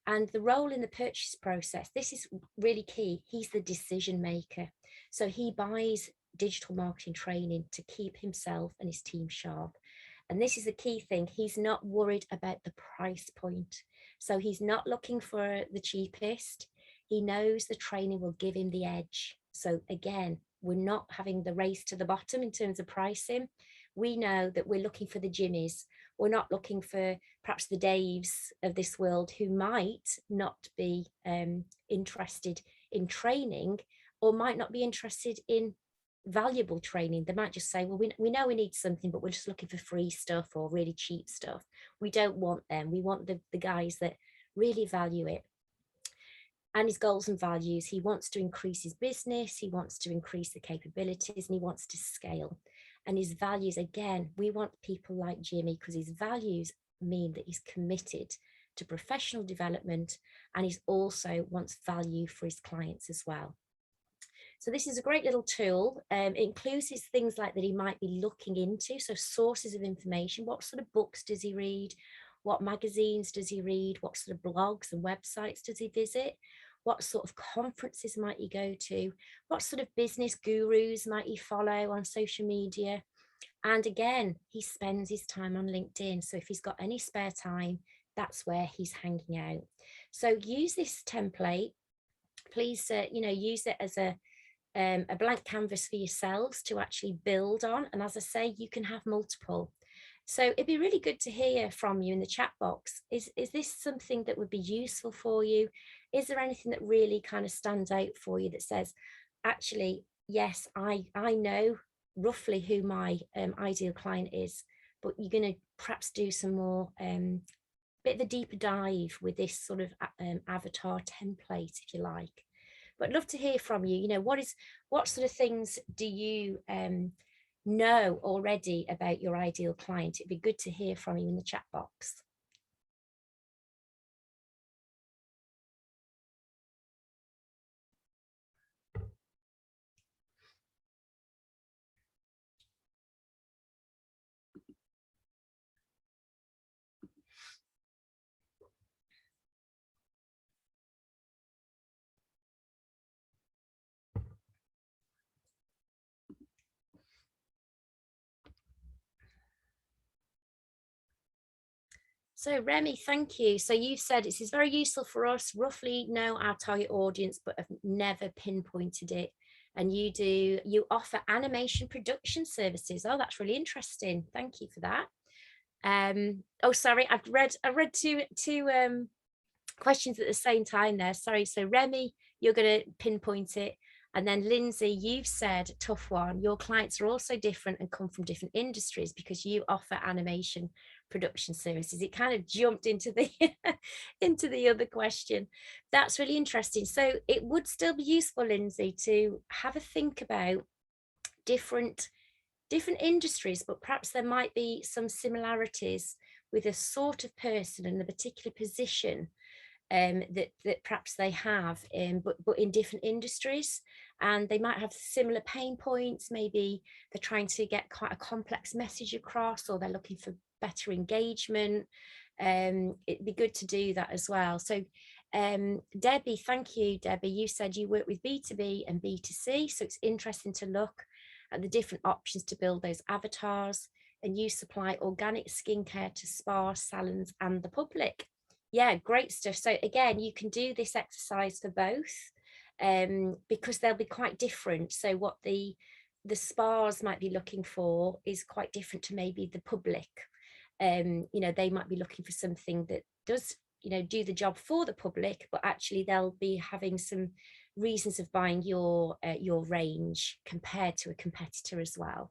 And the role in the purchase process, this is really key. He's the decision maker. So he buys digital marketing training to keep himself and his team sharp. And this is the key thing. He's not worried about the price point. So he's not looking for the cheapest. He knows the training will give him the edge. So again, we're not having the race to the bottom in terms of pricing. We know that we're looking for the Jimmys. We're not looking for perhaps the Daves of this world who might not be interested in training, or might not be interested in valuable training. They might just say, well, we know we need something, but we're just looking for free stuff or really cheap stuff. We don't want them. We want the guys that really value it. And his goals and values, he wants to increase his business, he wants to increase the capabilities, and he wants to scale. And his values, again, we want people like Jimmy because his values mean that he's committed to professional development, and he also wants value for his clients as well. So this is a great little tool. It includes his things like that he might be looking into. So sources of information, what sort of books does he read? What magazines does he read? What sort of blogs and websites does he visit? What sort of conferences might he go to? What sort of business gurus might he follow on social media? And again, he spends his time on LinkedIn. So if he's got any spare time, that's where he's hanging out. So use this template. Please, use it as a blank canvas for yourselves to actually build on. And as I say, you can have multiple. So it'd be really good to hear from you in the chat box. Is this something that would be useful for you? Is there anything that really kind of stands out for you that says, actually, yes, I know roughly who my ideal client is, but you're going to perhaps do some more bit of a deeper dive with this sort of avatar template, if you like. But I'd love to hear from you. What sort of things do you know already about your ideal client? It'd be good to hear from you in the chat box. So Remy, thank you. So you've said this is very useful for us, roughly know our target audience, but have never pinpointed it. And you offer animation production services. Oh, that's really interesting. Thank you for that. Oh, sorry, I read two questions at the same time there. Sorry. So Remy, you're going to pinpoint it. And then Lindsay, you've said, tough one, your clients are also different and come from different industries because you offer animation production services. It kind of jumped into the into the other question. That's really interesting. So it would still be useful, Lindsay, to have a think about different industries, but perhaps there might be some similarities with a sort of person and a particular position that perhaps they have, but in different industries, and they might have similar pain points. Maybe they're trying to get quite a complex message across, or they're looking for better engagement. It'd be good to do that as well. So Debbie, thank you, Debbie. You said you work with B2B and B2C, so it's interesting to look at the different options to build those avatars, and you supply organic skincare to spas, salons and the public. Yeah, great stuff. So again, you can do this exercise for both because they'll be quite different. So what the spas might be looking for is quite different to maybe the public. They might be looking for something that does, do the job for the public, but actually they'll be having some reasons of buying your range compared to a competitor as well.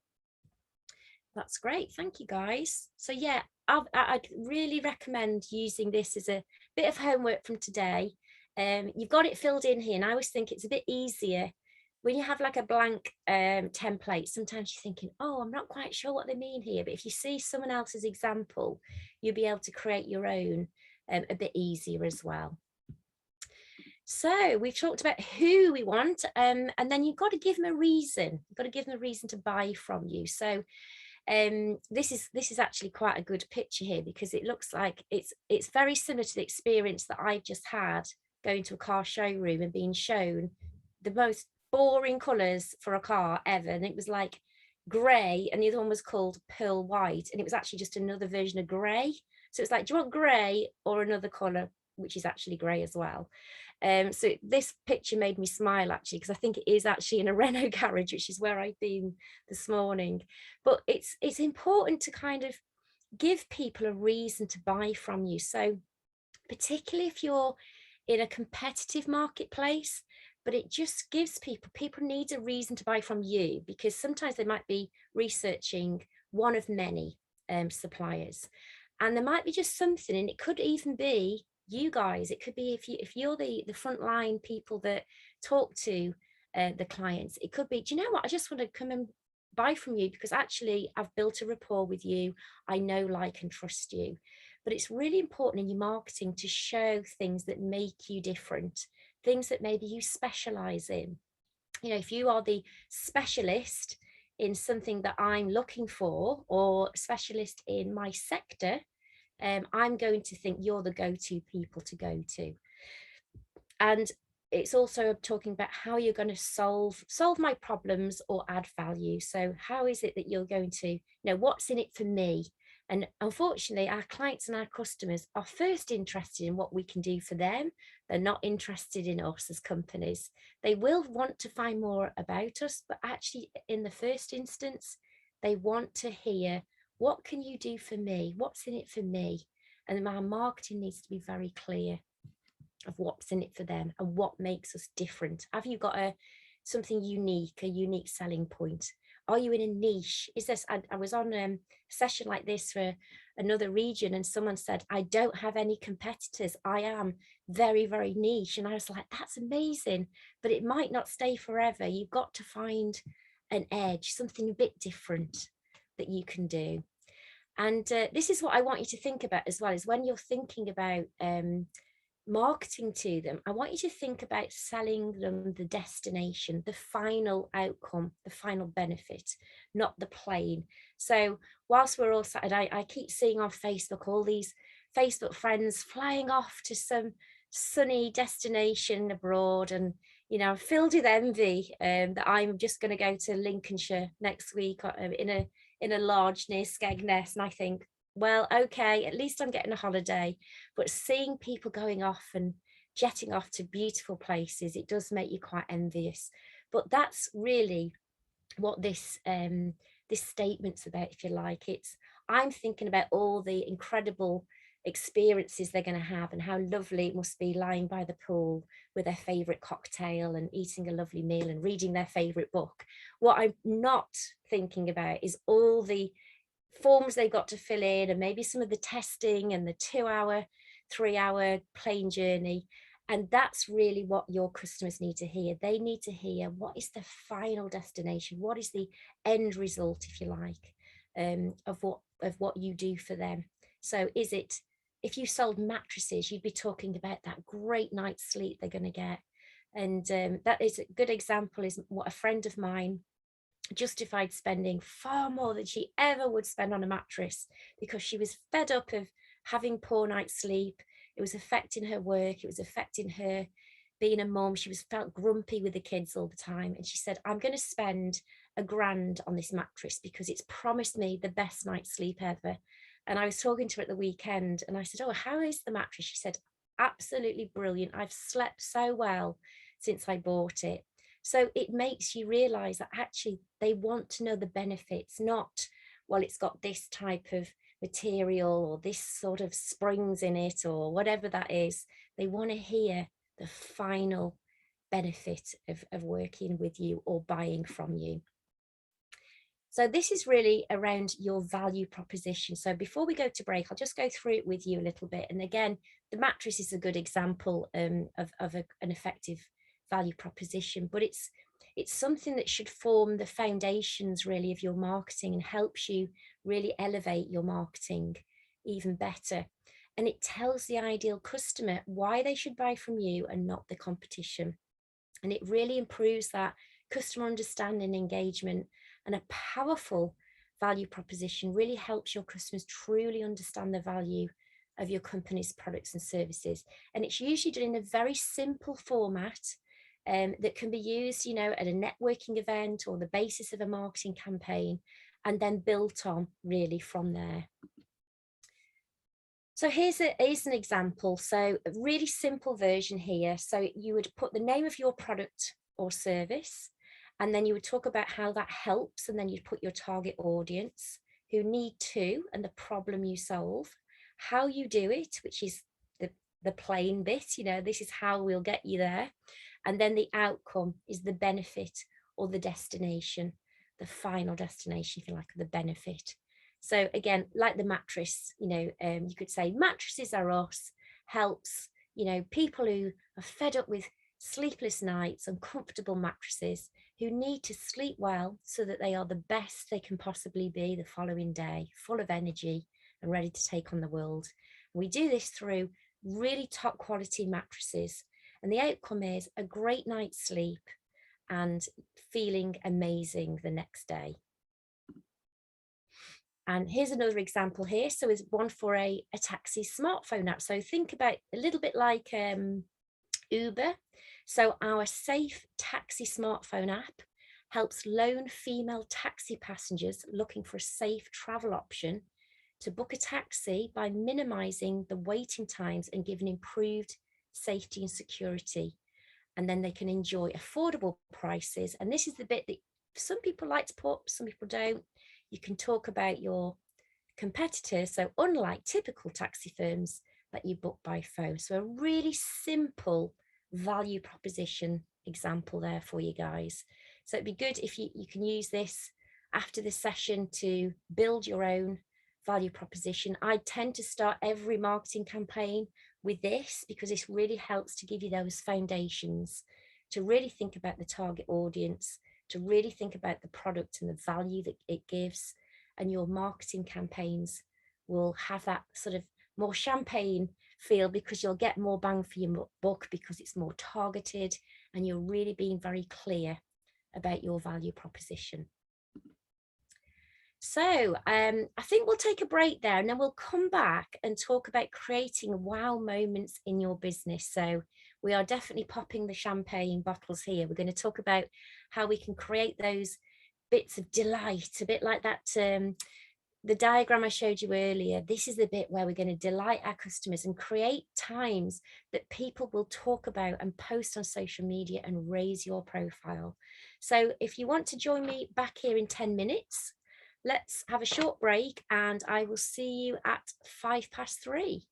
That's great. Thank you, guys. So yeah, I'd really recommend using this as a bit of homework from today. You've got it filled in here, and I always think it's a bit easier when you have like a blank template. Sometimes you're thinking, oh, I'm not quite sure what they mean here. But if you see someone else's example, you'll be able to create your own a bit easier as well. So we've talked about who we want, and then you've got to give them a reason. You've got to give them a reason to buy from you. So this is actually quite a good picture here, because it looks like it's very similar to the experience that I've just had going to a car showroom and being shown the most boring colours for a car ever, and it was like grey, and the other one was called pearl white, and it was actually just another version of grey. So it's like, do you want grey or another colour which is actually grey as well? So this picture made me smile, actually, because I think it is actually in a Renault garage, which is where I've been this morning. But it's important to kind of give people a reason to buy from you. So particularly if you're in a competitive marketplace, but it just gives people need a reason to buy from you, because sometimes they might be researching one of many suppliers, and there might be just something, and it could even be you guys. It could be if you're the frontline people that talk to the clients. It could be, do you know what, I just want to come and buy from you because actually I've built a rapport with you. I know, like, and trust you. But it's really important in your marketing to show things that make you different, things that maybe you specialize in. You know, if you are the specialist in something that I'm looking for, or specialist in my sector, I'm going to think you're the go-to people to go to. And it's also talking about how you're going to solve my problems or add value. So how is it that you're going to, you know, what's in it for me? And unfortunately, our clients and our customers are first interested in what we can do for them. They're not interested in us as companies. They will want to find more about us, but actually in the first instance, they want to hear, what can you do for me? What's in it for me? And our marketing needs to be very clear of what's in it for them and what makes us different. Have you got something unique, a unique selling point? Are you in a niche? Is this, I was on a session like this for another region, and someone said, I don't have any competitors. I am very, very niche. And I was like, that's amazing, but it might not stay forever. You've got to find an edge, something a bit different that you can do. And this is what I want you to think about as well, is when you're thinking about marketing to them, I want you to think about selling them the destination, the final outcome, the final benefit, not the plane. So whilst we're all sat, I keep seeing on Facebook all these Facebook friends flying off to some sunny destination abroad, and you know, I'm filled with envy that I'm just going to go to Lincolnshire next week in a lodge near Skegness, and I think, well, okay, at least I'm getting a holiday. But seeing people going off and jetting off to beautiful places, it does make you quite envious. But that's really what this statement's about, if you like. I'm thinking about all the incredible experiences they're going to have, and how lovely it must be lying by the pool with their favorite cocktail and eating a lovely meal and reading their favorite book. What I'm not thinking about is all the forms they got to fill in, and maybe some of the testing and the 2-hour, 3-hour plane journey. And that's really what your customers need to hear. They need to hear, what is the final destination? What is the end result, if you like, of what you do for them? So is it, if you sold mattresses, you'd be talking about that great night's sleep they're going to get. And that is a good example, is what a friend of mine justified spending far more than she ever would spend on a mattress, because she was fed up of having poor night's sleep. It was affecting her work, it was affecting her being a mom. She was felt grumpy with the kids all the time, and she said, I'm going to spend £1,000 on this mattress because it's promised me the best night's sleep ever. And I was talking to her at the weekend, and I said, oh, how is the mattress? She said, absolutely brilliant, I've slept so well since I bought it. So it makes you realize that actually they want to know the benefits, not, well, it's got this type of material or this sort of springs in it or whatever that is. They want to hear the final benefit of working with you or buying from you. So this is really around your value proposition. So before we go to break, I'll just go through it with you a little bit. And again, the mattress is a good example of an effective value proposition, but it's something that should form the foundations really of your marketing and helps you really elevate your marketing even better. And it tells the ideal customer why they should buy from you and not the competition. And it really improves that customer understanding, engagement, and a powerful value proposition really helps your customers truly understand the value of your company's products and services. And it's usually done in a very simple format that can be used, you know, at a networking event or the basis of a marketing campaign, and then built on really from there. So here's an example. So a really simple version here. So you would put the name of your product or service, and then you would talk about how that helps, and then you'd put your target audience, who need to, and the problem you solve, how you do it, which is the plain bit, you know, this is how we'll get you there. And then the outcome is the benefit or the destination, the final destination, if you like, the benefit. So again, like the mattress, you know, you could say mattresses are us, helps, you know, people who are fed up with sleepless nights, uncomfortable mattresses, who need to sleep well so that they are the best they can possibly be the following day, full of energy and ready to take on the world. We do this through really top quality mattresses, and the outcome is a great night's sleep and feeling amazing the next day. And here's another example here. So is one for a taxi smartphone app. So think about a little bit like Uber. So our Safe Taxi smartphone app helps lone female taxi passengers looking for a safe travel option to book a taxi by minimizing the waiting times and giving improved safety and security. And then they can enjoy affordable prices. And this is the bit that some people like to put, some people don't. You can talk about your competitors. So unlike typical taxi firms that you book by phone. So a really simple value proposition example there for you guys. So it'd be good if you can use this after the session to build your own value proposition. I tend to start every marketing campaign with this because this really helps to give you those foundations to really think about the target audience, to really think about the product and the value that it gives, and your marketing campaigns will have that sort of more champagne feel because you'll get more bang for your buck because it's more targeted and you're really being very clear about your value proposition. So I think we'll take a break there and then we'll come back and talk about creating wow moments in your business. So we are definitely popping the champagne bottles here. We're going to talk about how we can create those bits of delight, a bit like that the diagram I showed you earlier. This is the bit where we're going to delight our customers and create times that people will talk about and post on social media and raise your profile. So if you want to join me back here in 10 minutes, let's have a short break and I will see you at 3:05.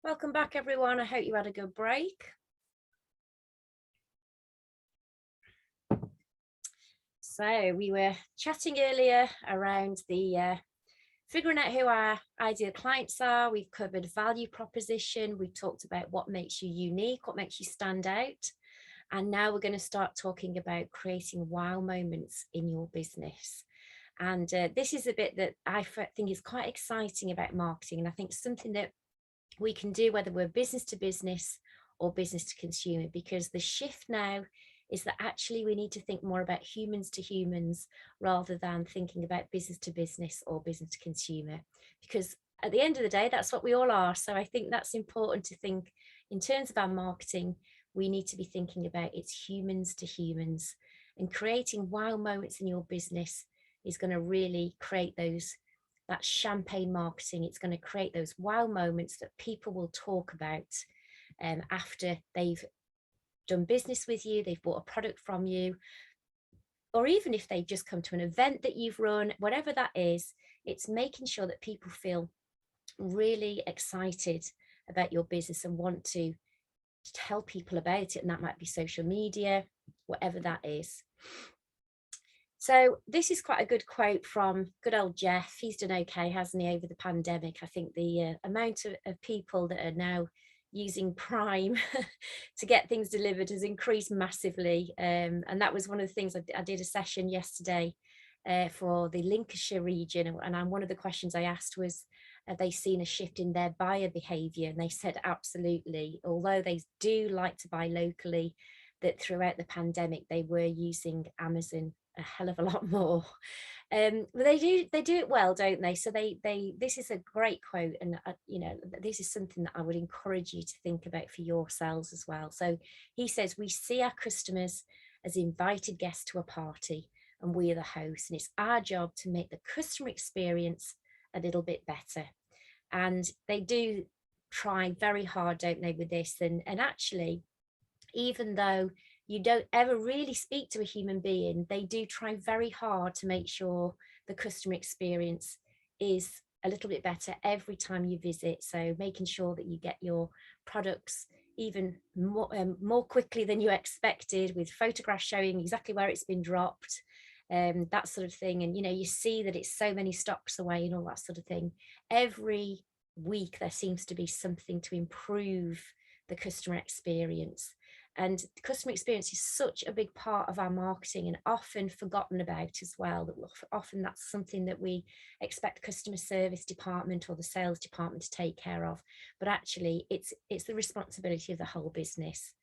Welcome back, everyone. I hope you had a good break. So we were chatting earlier around the figuring out who our ideal clients are. We've covered value proposition. We've talked about what makes you unique, what makes you stand out. And now we're going to start talking about creating wow moments in your business. And this is a bit that I think is quite exciting about marketing. And I think something that we can do whether we're business to business or business to consumer, because the shift now is that actually we need to think more about humans to humans rather than thinking about business to business or business to consumer, because at the end of the day, that's what we all are. So I think that's important to think in terms of our marketing. We need to be thinking about it's humans to humans, and creating wow moments in your business is going to really create that champagne marketing. It's going to create those wow moments that people will talk about after they've done business with you, they've bought a product from you, or even if they've just come to an event that you've run, whatever that is, it's making sure that people feel really excited about your business and want to tell people about it. And that might be social media, whatever that is. So this is quite a good quote from good old Jeff. He's done okay, hasn't he, over the pandemic? I think the amount of people that are now using Prime to get things delivered has increased massively. And that was one of the things I did a session yesterday for the Lincolnshire region. And one of the questions I asked was, have they seen a shift in their buyer behaviour? And they said absolutely. Although they do like to buy locally, that throughout the pandemic, they were using Amazon a hell of a lot more. But they do it well, don't they? So this is a great quote, and this is something that I would encourage you to think about for yourselves as well. So he says, we see our customers as invited guests to a party, and we are the hosts, and it's our job to make the customer experience a little bit better. And they do try very hard, don't they, with this? And actually, even though you don't ever really speak to a human being, they do try very hard to make sure the customer experience is a little bit better every time you visit. So making sure that you get your products even more quickly than you expected, with photographs showing exactly where it's been dropped, that sort of thing. And, you see that it's so many stocks away and all that sort of thing. Every week there seems to be something to improve the customer experience. And customer experience is such a big part of our marketing and often forgotten about as well. Often that's something that we expect customer service department or the sales department to take care of. But actually, it's the responsibility of the whole business.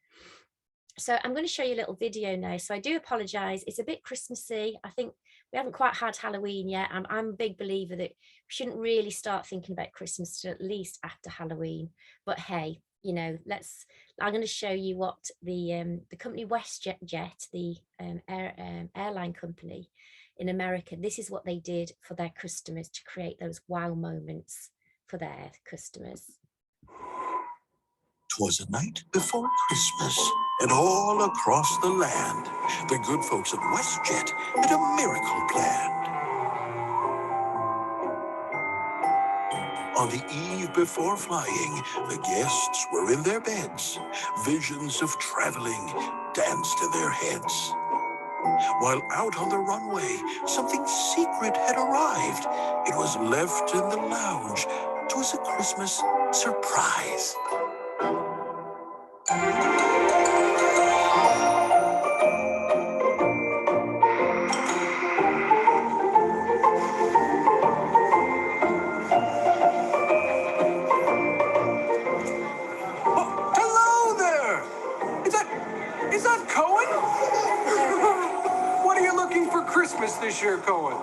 So I'm going to show you a little video now. So I do apologise. It's a bit Christmassy. I think we haven't quite had Halloween yet. I'm a big believer that we shouldn't really start thinking about Christmas till at least after Halloween. But hey, I'm going to show you what the company WestJet, the airline company in America, this is what they did for their customers to create those wow moments for their customers. 'Twas a night before Christmas, and all across the land, the good folks at WestJet had a miracle planned. On the eve before flying, the guests were in their beds. Visions of traveling danced in their heads. While out on the runway, something secret had arrived. It was left in the lounge. 'Twas a Christmas surprise. Christmas this year, Cohen?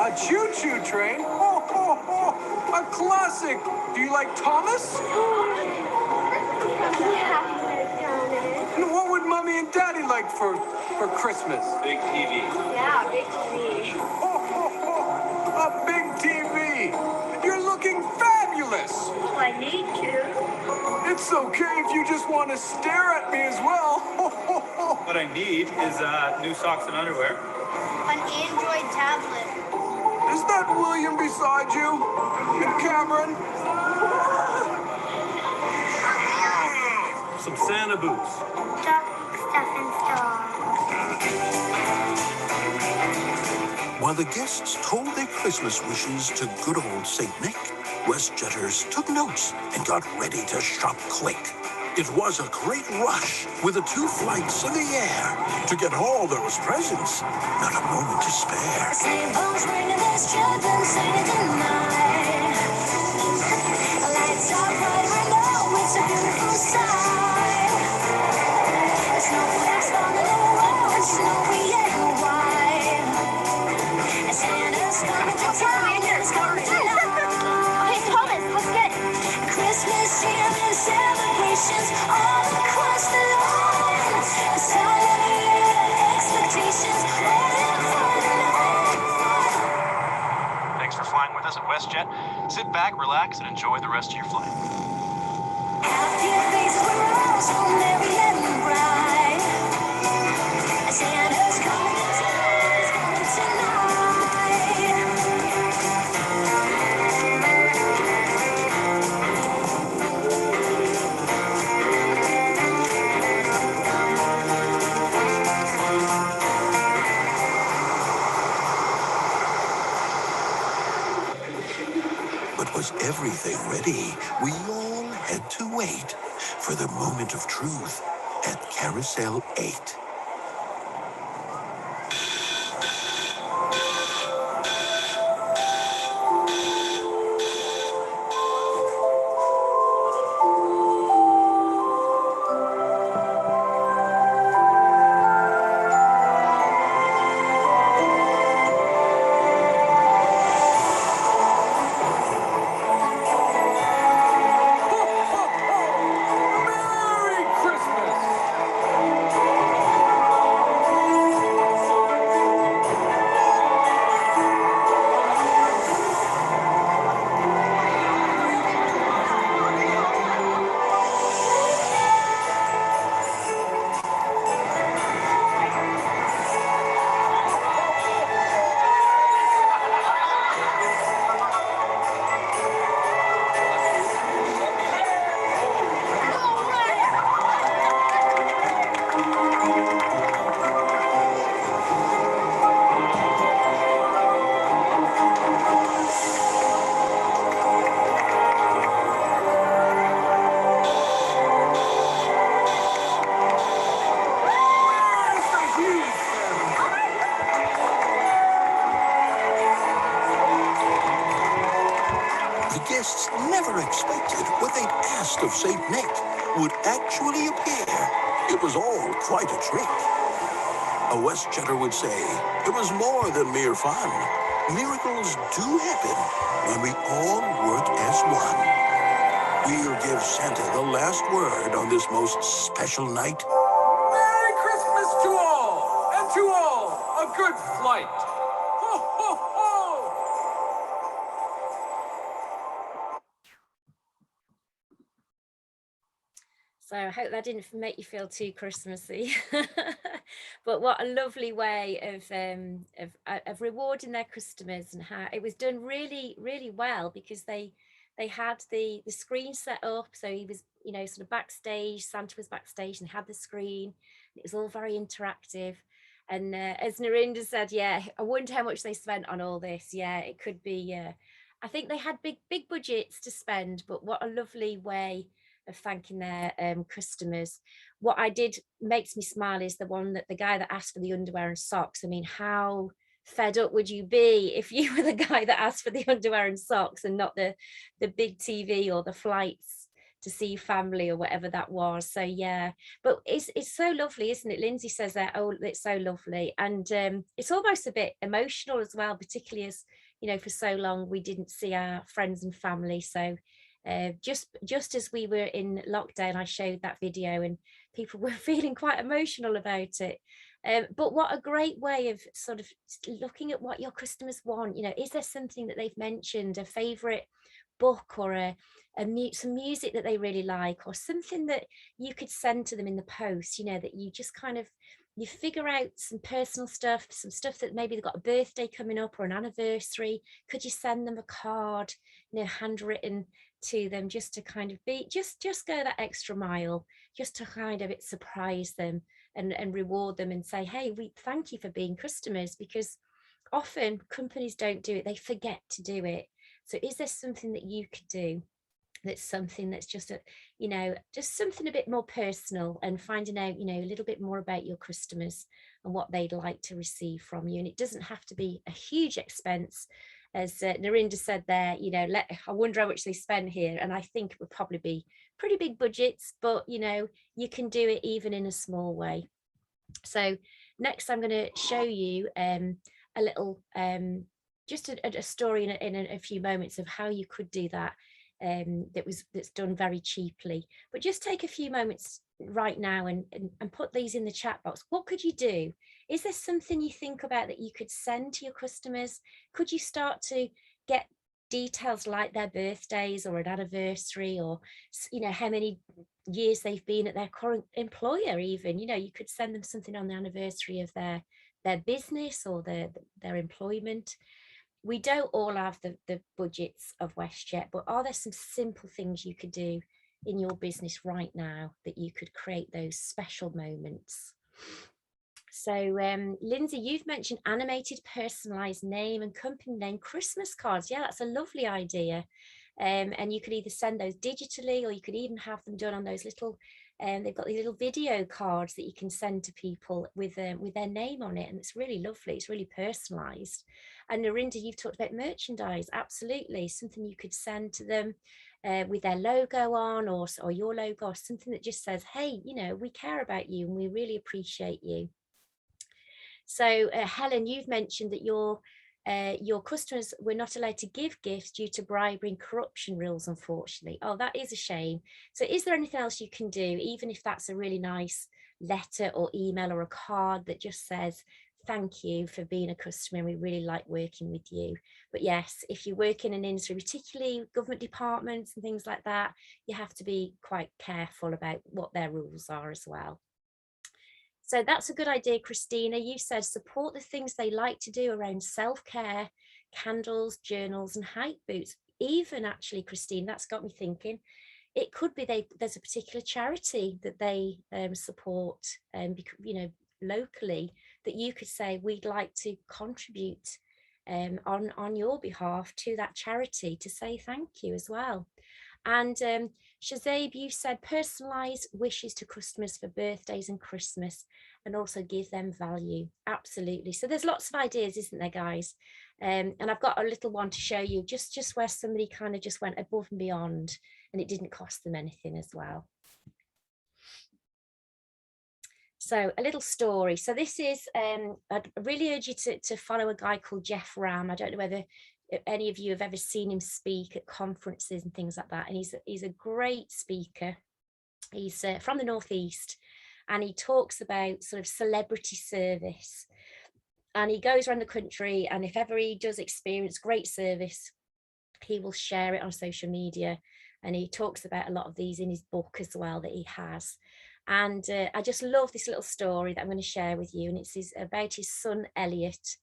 A choo-choo train? Ho, ho, ho! A classic! Do you like Thomas? And what would Mommy and Daddy like for Christmas? Big TV. Yeah, big TV. Ho, ho, ho! A big TV! You're looking fabulous! Oh, I need to. It's okay if you just want to stare at me as well. Ho, ho, ho! What I need is new socks and underwear. An Android tablet. Is that William beside you? And Cameron? some Santa boots. Stuffing star. While the guests told their Christmas wishes to good old St. Nick, WestJetters took notes and got ready to shop quick. It was a great rush with the 2 flights in the air to get all those presents. Not a moment to spare. Sleigh bells ringing, there's children singing tonight. Lights are bright, we know it's a beautiful sight. Snowflakes falling on the road, snowy and white. And Santa's coming to town, it's coming tonight. Hey, Thomas, let's get it. Christmas cheer and celebrations all across the line. A song of the year, expectations, waiting for the night. Thanks for flying with us at WestJet. Sit back, relax, and enjoy the rest of your flight. Happy faces were all so merry and bright. Santa's coming to town, he's coming tonight. But was everything ready? We all had to wait for the moment of truth at Carousel 8. Merry Christmas! The guests never expected what they'd asked of St. Nick would actually appear. It was all quite a trick. A WestJetter would say it was more than mere fun. Miracles do happen when we all work as one. We'll give Santa the last word on this most special night. Merry Christmas to all! And to all, a good flight! Ho, ho, ho! So I hope that didn't make you feel too Christmassy. But what a lovely way of rewarding their customers, and how it was done really, really well, because they had the screen set up. So he was, you know, sort of backstage, Santa was backstage, and had the screen. It was all very interactive. And as Narinda said, yeah, I wonder how much they spent on all this. Yeah, it could be, I think they had big budgets to spend, but what a lovely way of thanking their customers. What I did makes me smile is the guy that asked for the underwear and socks. I mean, how fed up would you be if you were the guy that asked for the underwear and socks, and not the big TV or the flights to see family or whatever that was? So yeah, but it's so lovely, isn't it? Lindsay says that, oh, it's so lovely, and it's almost a bit emotional as well, particularly as, you know, for so long we didn't see our friends and family. So just as we were in lockdown, I showed that video and people were feeling quite emotional about it. But what a great way of sort of looking at what your customers want. You know, is there something that they've mentioned, a favorite book, or some music that they really like, or something that you could send to them in the post, you know, that you just kind of, you figure out some personal stuff, some stuff that maybe they've got a birthday coming up or an anniversary. Could you send them a card, you know, handwritten to them, just to kind of be, just go that extra mile, just to kind of surprise them and reward them and say, hey, we thank you for being customers, because often companies don't do it, they forget to do it. So is there something that you could do that's something that's just just something a bit more personal, and finding out a little bit more about your customers and what they'd like to receive from you? And it doesn't have to be a huge expense, as Narinder said there. I wonder how much they spend here, and I think it would probably be pretty big budgets, but you can do it even in a small way. So next I'm going to show you a little just a story in a few moments of how you could do that, that's done very cheaply. But just take a few moments right now and put these in the chat box. What could you do? Is there something you think about that you could send to your customers? Could you start to get details like their birthdays or an anniversary, or how many years they've been at their current employer even? You could send them something on the anniversary of their business or their employment. We don't all have the budgets of WestJet, but are there some simple things you could do in your business right now that you could create those special moments? So Lindsay, you've mentioned animated personalized name and company name Christmas cards. Yeah, that's a lovely idea. And you could either send those digitally, or you could even have them done on those little, they've got these little video cards that you can send to people with their name on it. And it's really lovely. It's really personalized. And Narinder, you've talked about merchandise. Absolutely. Something you could send to them with their logo on, or your logo, or something that just says, hey, we care about you and we really appreciate you. So Helen, you've mentioned that your customers were not allowed to give gifts due to bribery and corruption rules, unfortunately. Oh, that is a shame. So is there anything else you can do, even if that's a really nice letter or email or a card that just says, thank you for being a customer, and we really like working with you? But yes, if you work in an industry, particularly government departments and things like that, you have to be quite careful about what their rules are as well. So that's a good idea, Christina. You said support the things they like to do around self-care, candles, journals, and hike boots. Even actually, Christine, that's got me thinking. It could be there's a particular charity that they support, locally, that you could say, we'd like to contribute on your behalf to that charity, to say thank you as well. And Shazaib, you said personalised wishes to customers for birthdays and Christmas, and also give them value. Absolutely. So there's lots of ideas, isn't there, guys? And I've got a little one to show you, just where somebody kind of just went above and beyond, and it didn't cost them anything as well. So a little story. So this is, I'd really urge you to follow a guy called Jeff Ram. I don't know whether any of you have ever seen him speak at conferences and things like that. And he's a great speaker. He's from the Northeast, and he talks about sort of celebrity service. And he goes around the country, and if ever he does experience great service, he will share it on social media. And he talks about a lot of these in his book as well that he has. And I just love this little story that I'm going to share with you. And it's about his son, Elliot.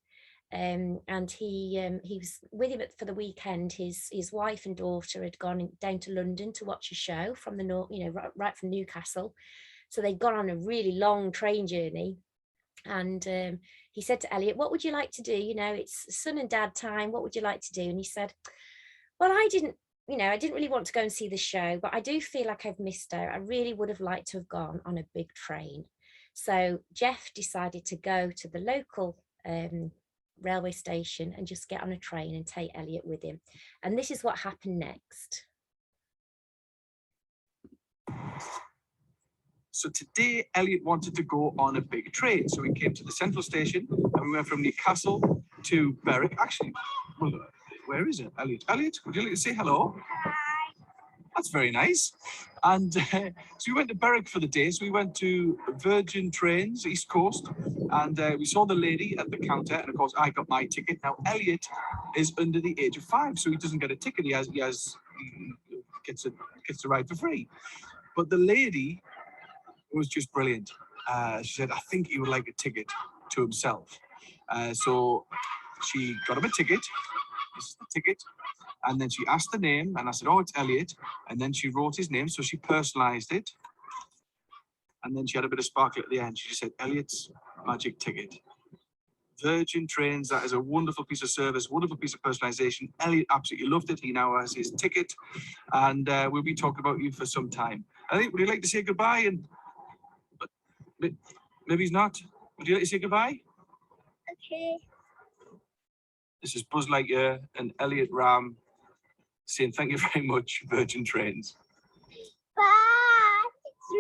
And he was with him for the weekend. His wife and daughter had gone down to London to watch a show from the north, right from Newcastle. So they'd gone on a really long train journey. And he said to Elliot, what would you like to do? It's son and dad time. What would you like to do? And he said, well, I didn't really want to go and see the show, but I do feel like I've missed out. I really would have liked to have gone on a big train. So Jeff decided to go to the local railway station and just get on a train and take Elliot with him. And this is what happened next. So today, Elliot wanted to go on a big train. So we came to the central station, and we went from Newcastle to Berwick. Actually, well, where is it, Elliot? Elliot, would you like to say hello? Hi. That's very nice. And so we went to Berwick for the day. So we went to Virgin Trains, East Coast, and we saw the lady at the counter. And of course, I got my ticket. Now, Elliot is under the age of 5, so he doesn't get a ticket. He gets to ride for free. But the lady was just brilliant. She said, I think he would like a ticket to himself. So she got him a ticket, this is the ticket. And then she asked the name, and I said, oh, it's Elliot. And then she wrote his name, so she personalised it. And then she had a bit of sparkle at the end. She just said, Elliot's magic ticket. Virgin Trains, that is a wonderful piece of service, wonderful piece of personalisation. Elliot absolutely loved it. He now has his ticket, and we'll be talking about you for some time. I think, would you like to say goodbye? And maybe he's not. Would you like to say goodbye? Okay. This is Buzz Lightyear and Elliot Ram saying thank you very much, Virgin Trains. Bye.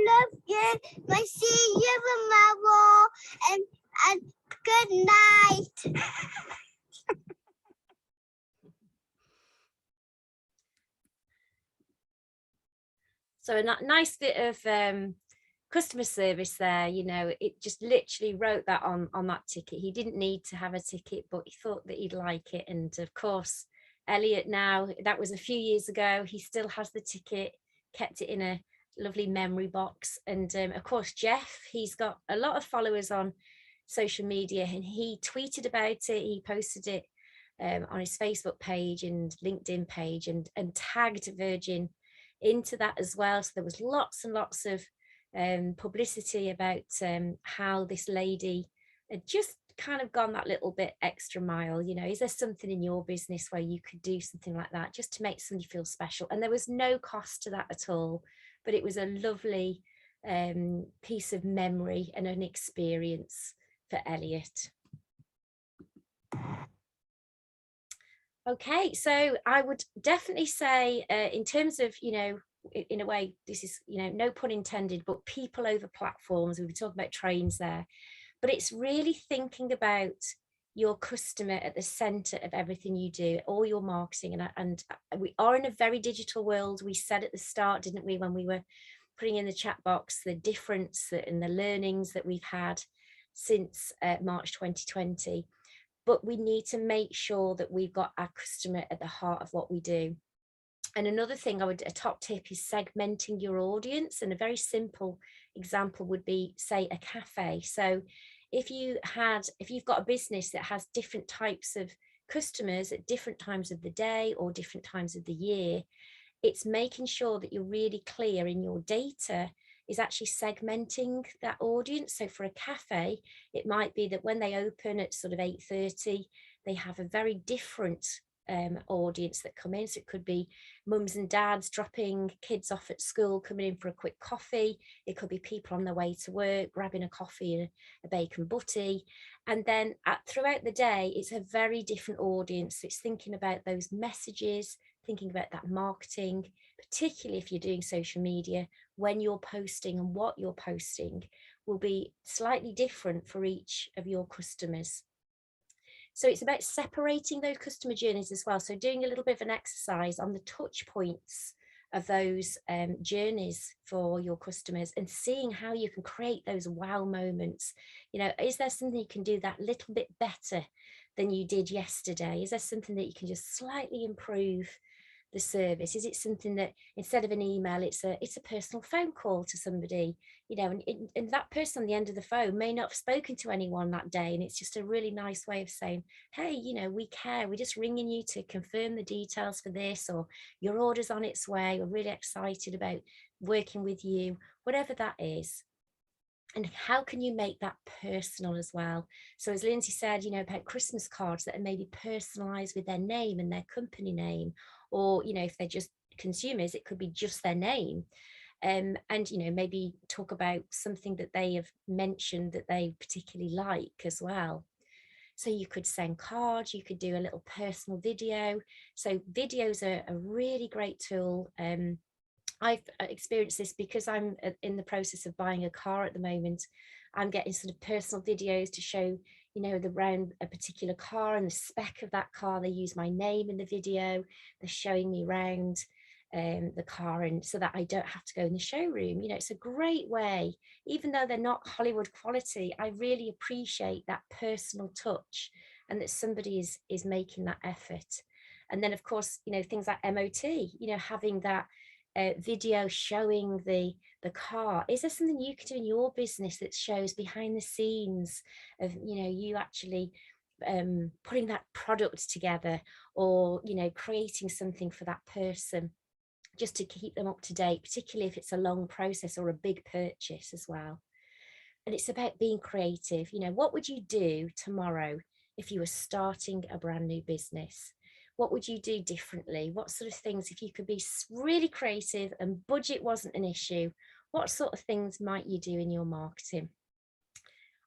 Love you. I see you tomorrow. And good night. So a nice bit of customer service there, you know, it just literally wrote that on that ticket. He didn't need to have a ticket, but he thought that he'd like it. And of course, Elliot now, that was a few years ago, he still has the ticket, kept it in a lovely memory box. And of course, Jeff, he's got a lot of followers on social media, and he tweeted about it, he posted it on his Facebook page and LinkedIn page, and tagged Virgin into that as well. So there was lots and lots of publicity about how this lady had just kind of gone that little bit extra mile. You know, is there something in your business where you could do something like that just to make somebody feel special? And there was no cost to that at all, but it was a lovely piece of memory and an experience for Elliot. Okay, so I would definitely say in terms of, you know, in a way, this is, you know, no pun intended, but people over platforms. We were talking about trains there, but it's really thinking about your customer at the center of everything you do, all your marketing. And we are in a very digital world. We said at the start, didn't we, when we were putting in the chat box, the difference and the learnings that we've had since March 2020. But we need to make sure that we've got our customer at the heart of what we do. And another thing a top tip is segmenting your audience. And a very simple example would be, say, a cafe. So if you've got a business that has different types of customers at different times of the day or different times of the year, it's making sure that you're really clear in your data is actually segmenting that audience. So for a cafe, it might be that when they open at sort of 8:30, they have a very different audience that come in. So it could be mums and dads dropping kids off at school, coming in for a quick coffee. It could be people on their way to work, grabbing a coffee and a bacon butty. And then throughout the day, it's a very different audience. So it's thinking about those messages, thinking about that marketing, particularly if you're doing social media, when you're posting and what you're posting will be slightly different for each of your customers. So it's about separating those customer journeys as well. So doing a little bit of an exercise on the touch points of those journeys for your customers and seeing how you can create those wow moments. You know, is there something you can do that little bit better than you did yesterday? Is there something that you can just slightly improve the service? Is it something that instead of an email, it's a personal phone call to somebody, you know, and that person on the end of the phone may not have spoken to anyone that day, and it's just a really nice way of saying, hey, you know, we care, we're just ringing you to confirm the details for this, or your order's on its way, we're really excited about working with you, whatever that is. And how can you make that personal as well? So as Lindsay said, you know, about Christmas cards that are maybe personalized with their name and their company name, or, you know, if they're just consumers, it could be just their name. And, you know, maybe talk about something that they have mentioned that they particularly like as well. So you could send cards, you could do a little personal video. So videos are a really great tool. I've experienced this because I'm in the process of buying a car at the moment. I'm getting sort of personal videos to show, you know, around a particular car and the spec of that car. They use my name in the video. They're showing me around the car, and so that I don't have to go in the showroom. You know, it's a great way, even though they're not Hollywood quality. I really appreciate that personal touch and that somebody is making that effort. And then, of course, you know, things like MOT, you know, having that video showing the car. Is there something you could do in your business that shows behind the scenes of, you know, you actually putting that product together, or, you know, creating something for that person just to keep them up to date, particularly if it's a long process or a big purchase as well. And it's about being creative. You know, what would you do tomorrow if you were starting a brand new business? What would you do differently? What sort of things, if you could be really creative and budget wasn't an issue, what sort of things might you do in your marketing?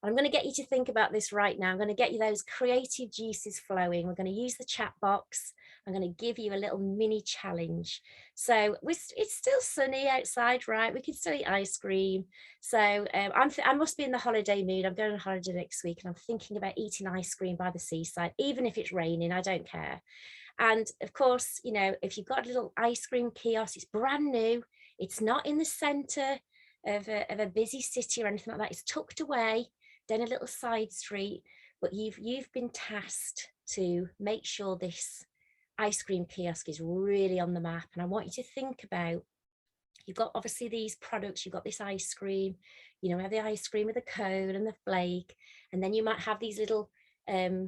I'm going to get you to think about this right now. I'm going to get you those creative juices flowing. We're going to use the chat box. I'm going to give you a little mini challenge. So it's still sunny outside, right? We can still eat ice cream. So I must be in the holiday mood. I'm going on holiday next week, and I'm thinking about eating ice cream by the seaside, even if it's raining, I don't care. And of course, you know, if you've got a little ice cream kiosk, it's brand new. It's not in the center of a busy city or anything like that. It's tucked away down a little side street, but you've been tasked to make sure this ice cream kiosk is really on the map. And I want you to think about, you've got obviously these products, you've got this ice cream, you know, we have the ice cream with the cone and the flake, and then you might have these little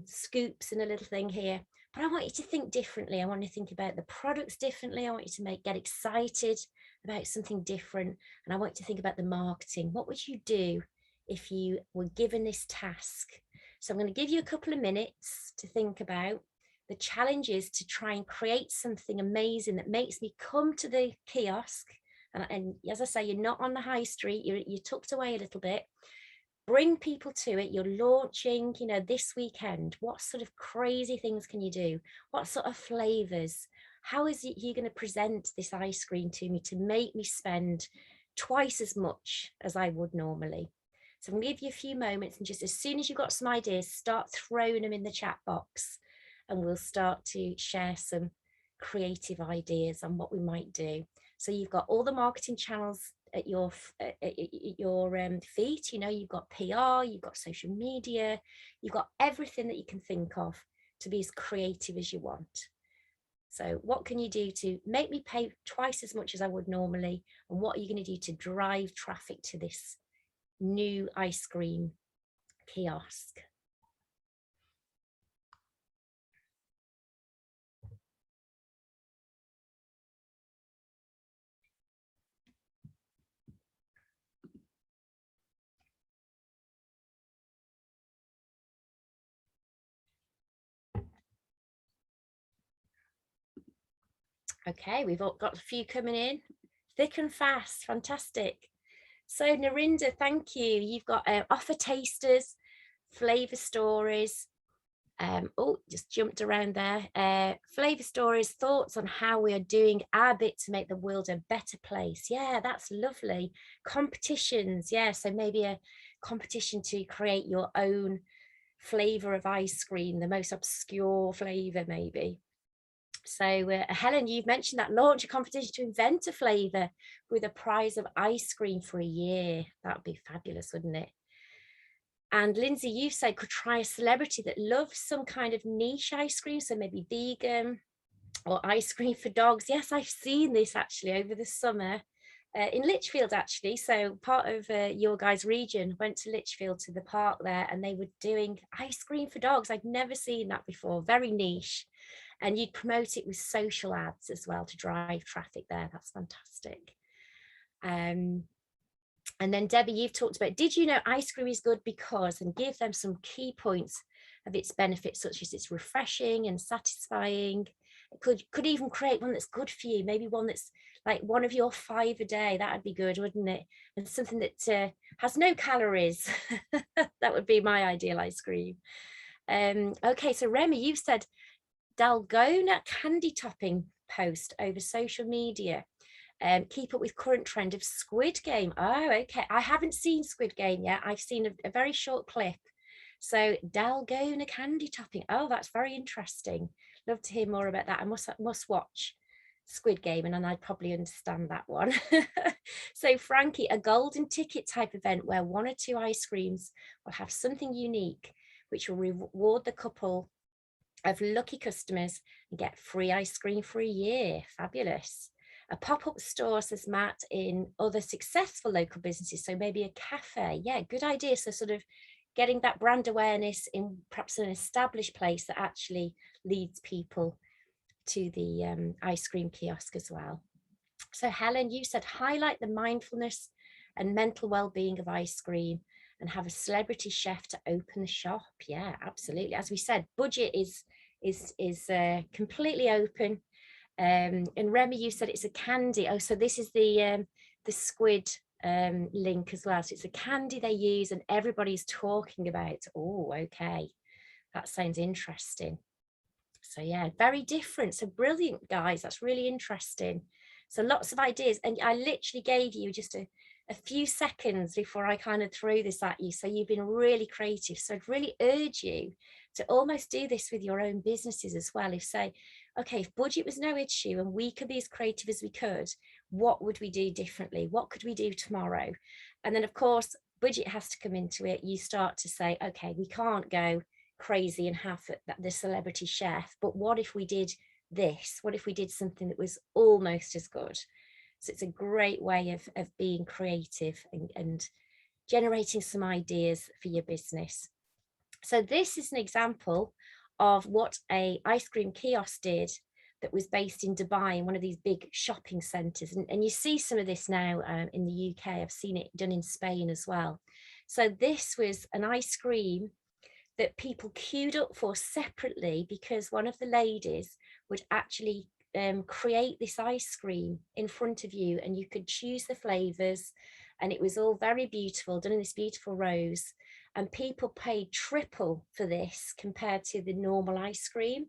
scoops and a little thing here. But I want you to think differently. I want you to think about the products differently. I want you to get excited about something different. And I want you to think about the marketing. What would you do if you were given this task? So I'm going to give you a couple of minutes to think about. The challenge is to try and create something amazing that makes me come to the kiosk. And as I say, you're not on the high street, you're tucked away a little bit. Bring people to it. You're launching, you know, this weekend. What sort of crazy things can you do? What sort of flavors? How is it you're going to present this ice cream to me to make me spend twice as much as I would normally? So I'm going to give you a few moments, and just as soon as you've got some ideas, start throwing them in the chat box, and we'll start to share some creative ideas on what we might do. So you've got all the marketing channels at your feet. You know, you've got PR, you've got social media, you've got everything that you can think of to be as creative as you want. So what can you do to make me pay twice as much as I would normally? And what are you going to do to drive traffic to this new ice cream kiosk? Okay, we've got a few coming in thick and fast. Fantastic. So Narinda, thank you. You've got offer tasters, flavor stories. Oh, just jumped around there. Flavor stories, thoughts on how we are doing our bit to make the world a better place. Yeah, that's lovely. Competitions. Yeah, so maybe a competition to create your own flavor of ice cream, the most obscure flavor maybe. So Helen, you've mentioned that, launch a competition to invent a flavour with a prize of ice cream for a year. That would be fabulous, wouldn't it? And Lindsay, you said could try a celebrity that loves some kind of niche ice cream, so maybe vegan or ice cream for dogs. Yes, I've seen this actually over the summer in Lichfield actually. So part of your guys' region went to Lichfield to the park there, and they were doing ice cream for dogs. I'd never seen that before, very niche. And you'd promote it with social ads as well to drive traffic there. That's fantastic. And then Debbie, you've talked about, did you know ice cream is good because, and give them some key points of its benefits, such as it's refreshing and satisfying. It could even create one that's good for you, maybe one that's like one of your 5 a day. That would be good, wouldn't it? And something that has no calories. That would be my ideal ice cream. Okay, so Remy, you've said Dalgona candy topping post over social media. Keep up with current trend of Squid Game. Oh, okay. I haven't seen Squid Game yet. I've seen a very short clip. So Dalgona candy topping. Oh, that's very interesting. Love to hear more about that. I must watch Squid Game, and then I'd probably understand that one. So Frankie, a golden ticket type event where 1 or 2 ice creams will have something unique, which will reward the couple of lucky customers and get free ice cream for a year. Fabulous. A pop-up store, says Matt, in other successful local businesses. So maybe a cafe. Yeah, good idea. So sort of getting that brand awareness in perhaps an established place that actually leads people to the ice cream kiosk as well. So Helen, you said highlight the mindfulness and mental well-being of ice cream and have a celebrity chef to open the shop. Yeah, absolutely. As we said, budget is completely open. And Remy, you said it's a candy. Oh, so this is the squid link as well. So it's a candy they use and everybody's talking about. Oh, okay. That sounds interesting. So yeah, very different. So brilliant, guys. That's really interesting. So lots of ideas. And I literally gave you just a few seconds before I kind of threw this at you. So you've been really creative. So I'd really urge you to almost do this with your own businesses as well. If say, okay, if budget was no issue and we could be as creative as we could, what would we do differently? What could we do tomorrow? And then of course, budget has to come into it. You start to say, okay, we can't go crazy and have the celebrity chef, but what if we did this? What if we did something that was almost as good? So it's a great way of being creative and generating some ideas for your business. So this is an example of what a ice cream kiosk did that was based in Dubai in one of these big shopping centres. And you see some of this now in the UK. I've seen it done in Spain as well. So this was an ice cream that people queued up for separately because one of the ladies would actually create this ice cream in front of you and you could choose the flavors, and it was all very beautiful, done in this beautiful rose, and people paid triple for this compared to the normal ice cream,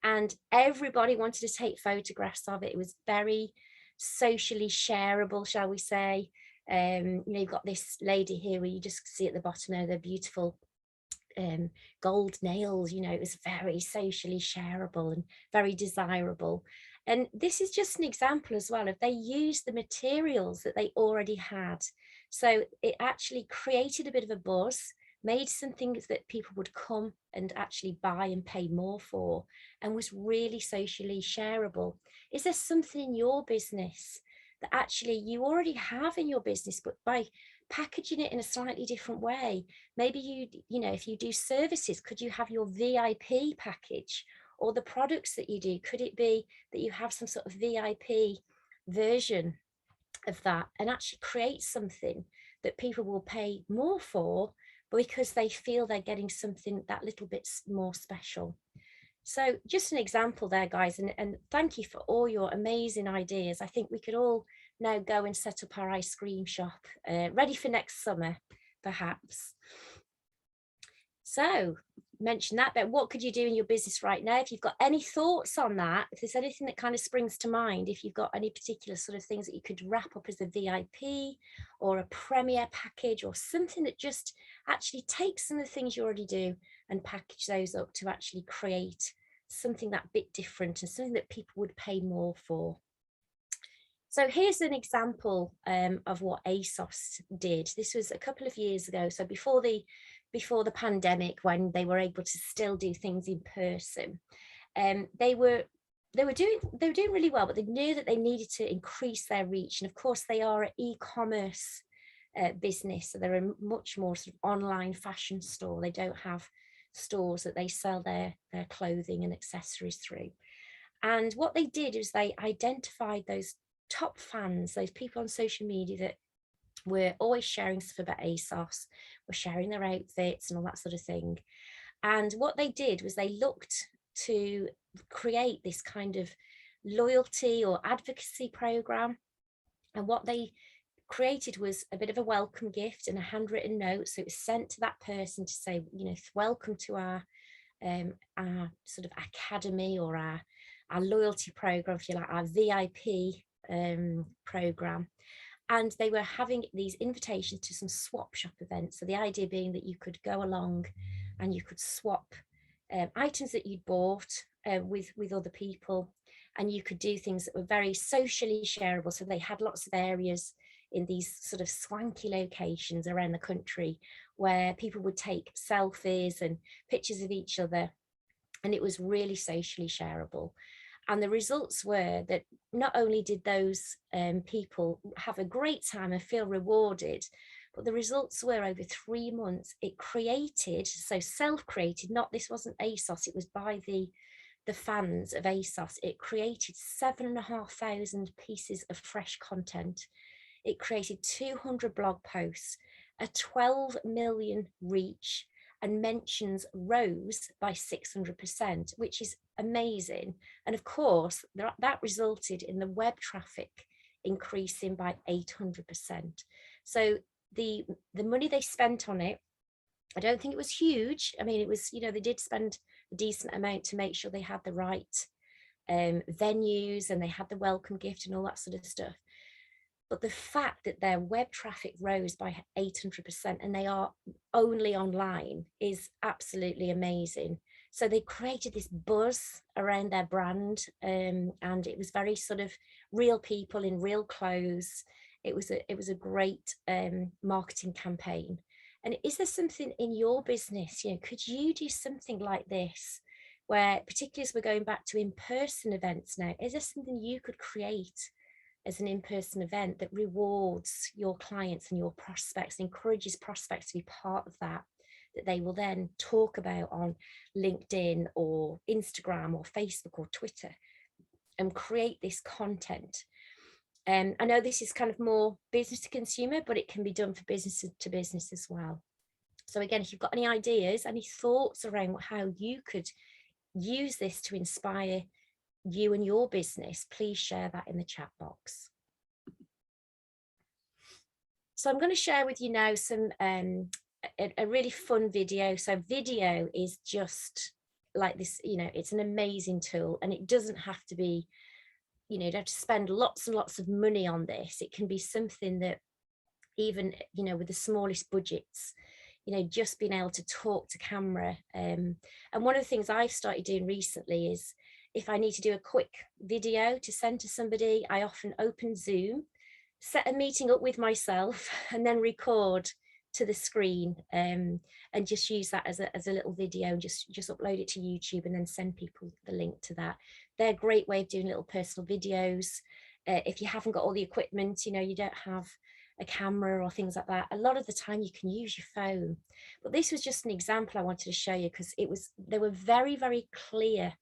and everybody wanted to take photographs of it. It was very socially shareable, shall we say. You know, you've got this lady here where you just see at the bottom there, they're beautiful gold nails. You know, it was very socially shareable and very desirable. And this is just an example as well of they used the materials that they already had. So it actually created a bit of a buzz, made something that people would come and actually buy and pay more for, and was really socially shareable. Is there something in your business that actually you already have in your business, but by packaging it in a slightly different way? Maybe you know, if you do services, could you have your VIP package? Or the products that you do, could it be that you have some sort of VIP version of that and actually create something that people will pay more for because they feel they're getting something that little bit more special? So just an example there, guys, and thank you for all your amazing ideas. I think we could all now go and set up our ice cream shop, ready for next summer, perhaps. So mention that, but what could you do in your business right now? If you've got any thoughts on that, if there's anything that kind of springs to mind, if you've got any particular sort of things that you could wrap up as a VIP or a premier package or something that just actually takes some of the things you already do and package those up to actually create something that bit different and something that people would pay more for. So here's an example of what ASOS did. This was a couple of years ago, so before the pandemic, when they were able to still do things in person. They were doing really well, but they knew that they needed to increase their reach. And of course, they are an e-commerce business, so they're a much more sort of online fashion store. They don't have stores that they sell their clothing and accessories through. And what they did is they identified those top fans, those people on social media that were always sharing stuff about ASOS, were sharing their outfits and all that sort of thing. And what they did was they looked to create this kind of loyalty or advocacy program. And what they created was a bit of a welcome gift and a handwritten note. So it was sent to that person to say, you know, welcome to our sort of academy or our loyalty program, if you like, our VIP program. And they were having these invitations to some swap shop events. So the idea being that you could go along and you could swap items that you'd bought with other people, and you could do things that were very socially shareable. So they had lots of areas in these sort of swanky locations around the country where people would take selfies and pictures of each other, and it was really socially shareable. And the results were that not only did those people have a great time and feel rewarded, But the results were over 3 months, it created, so self-created, this wasn't ASOS, it was by the fans of ASOS. It created 7,500 pieces of fresh content. It created 200 blog posts, a 12 million reach, and mentions rose by 600%, which is amazing. And of course, that resulted in the web traffic increasing by 800%. So the money they spent on it, I don't think it was huge. I mean, it was, they did spend a decent amount to make sure they had the right venues and they had the welcome gift and all that sort of stuff. But the fact that their web traffic rose by 800% and they are only online is absolutely amazing. So they created this buzz around their brand, and it was very sort of real people in real clothes. It was a great marketing campaign. And is there something in your business, could you do something like this, where particularly as we're going back to in-person events now, is there something you could create as an in-person event that rewards your clients and your prospects, encourages prospects to be part of that they will then talk about on LinkedIn or Instagram or Facebook or Twitter, and create this content? I know this is kind of more business to consumer, but it can be done for business to business as well. So again, if you've got any ideas, any thoughts around how you could use this to inspire you and your business, please share that in the chat box. So I'm going to share with you now some a really fun video. So video is just like this, it's an amazing tool, and it doesn't have to be, you don't have to spend lots and lots of money on this. It can be something that even, with the smallest budgets, just being able to talk to camera. And one of the things I've started doing recently is, if I need to do a quick video to send to somebody, I often open Zoom, set a meeting up with myself, and then record to the screen, and just use that as a little video, and just upload it to YouTube and then send people the link to that. They're a great way of doing little personal videos. If you haven't got all the equipment, you don't have a camera or things like that, a lot of the time you can use your phone. But this was just an example I wanted to show you, because they were very, very clear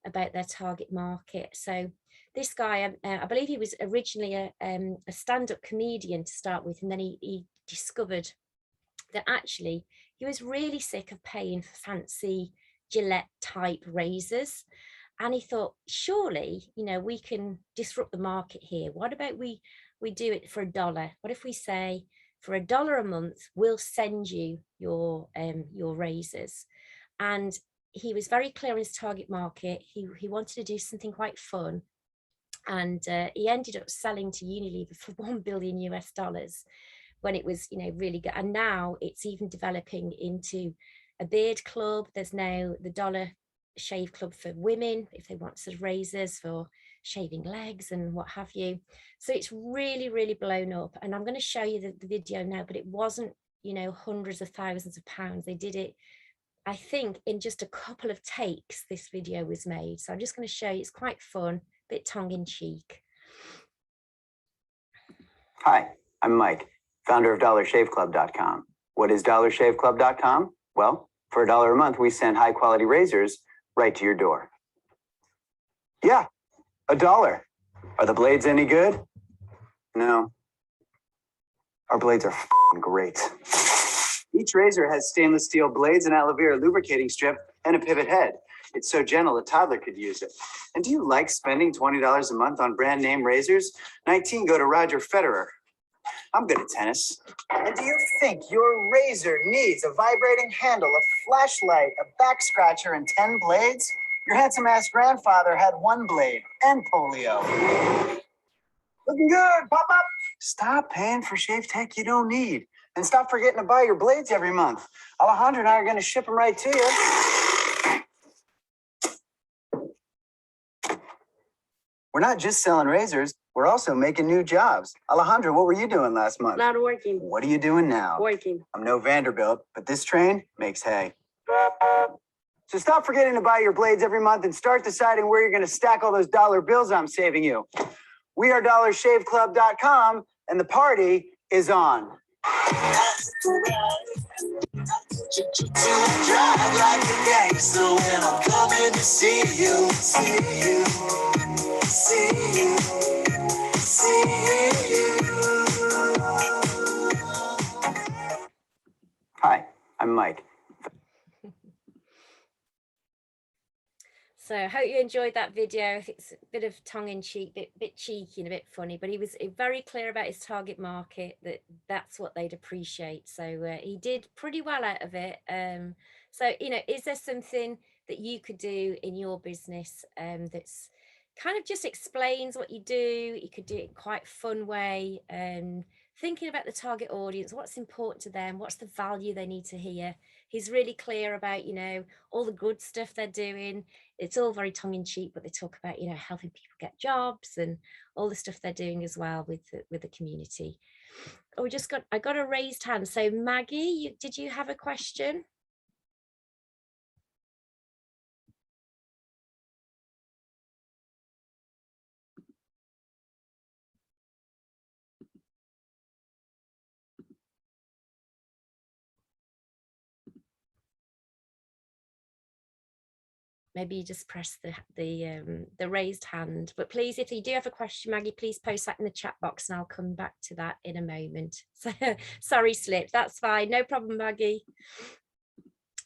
about their target market. So this guy, I believe he was originally a stand-up comedian to start with, and then he discovered that actually he was really sick of paying for fancy Gillette type razors, and he thought, surely we can disrupt the market here. What about we do it for $1? What if we say, for $1 a month we'll send you your razors? And he was very clear on his target market. He wanted to do something quite fun, and he ended up selling to Unilever for $1 billion US, when it was really good. And now it's even developing into a beard club. There's now the Dollar Shave Club for women, if they want sort of razors for shaving legs and what have you. So it's really, really blown up. And I'm going to show you the video now, but it wasn't hundreds of thousands of pounds. They did it, I think, in just a couple of takes. This video was made, so I'm just going to show you. It's quite fun, a bit tongue-in-cheek. Hi, I'm Mike, founder of DollarShaveClub.com. What is DollarShaveClub.com? Well, for $1 a month, we send high-quality razors right to your door. Yeah, $1. Are the blades any good? No. Our blades are great. Each razor has stainless steel blades, an aloe vera lubricating strip, and a pivot head. It's so gentle a toddler could use it. And do you like spending $20 a month on brand name razors? 19 go to Roger Federer. I'm good at tennis. And do you think your razor needs a vibrating handle, a flashlight, a back scratcher, and 10 blades? Your handsome ass grandfather had 1 blade and polio. Looking good, pop up. Stop paying for shave tech you don't need. And stop forgetting to buy your blades every month. Alejandro and I are going to ship them right to you. We're not just selling razors. We're also making new jobs. Alejandro, what were you doing last month? Not working. What are you doing now? Working. I'm no Vanderbilt, but this train makes hay. So stop forgetting to buy your blades every month and start deciding where you're going to stack all those dollar bills I'm saving you. We are DollarShaveClub.com, and the party is on. Drive like a gangster when I'm coming to see you, see you, see you, see you. Hi, I'm Mike. So I hope you enjoyed that video. I think it's a bit of tongue-in-cheek, bit cheeky and a bit funny, but he was very clear about his target market, that's what they'd appreciate. So he did pretty well out of it. So, you know, is there something that you could do in your business that's kind of just explains what you do? You could do it in quite a fun way, thinking about the target audience, what's important to them, what's the value they need to hear. He's really clear about, you know, all the good stuff they're doing. It's all very tongue-in-cheek, but they talk about, you know, helping people get jobs and all the stuff they're doing as well with the community. Oh, I got a raised hand. So Maggie, did you have a question? Maybe you just press the raised hand. But please, if you do have a question, Maggie, please post that in the chat box and I'll come back to that in a moment. So sorry, Slip, that's fine, no problem, Maggie.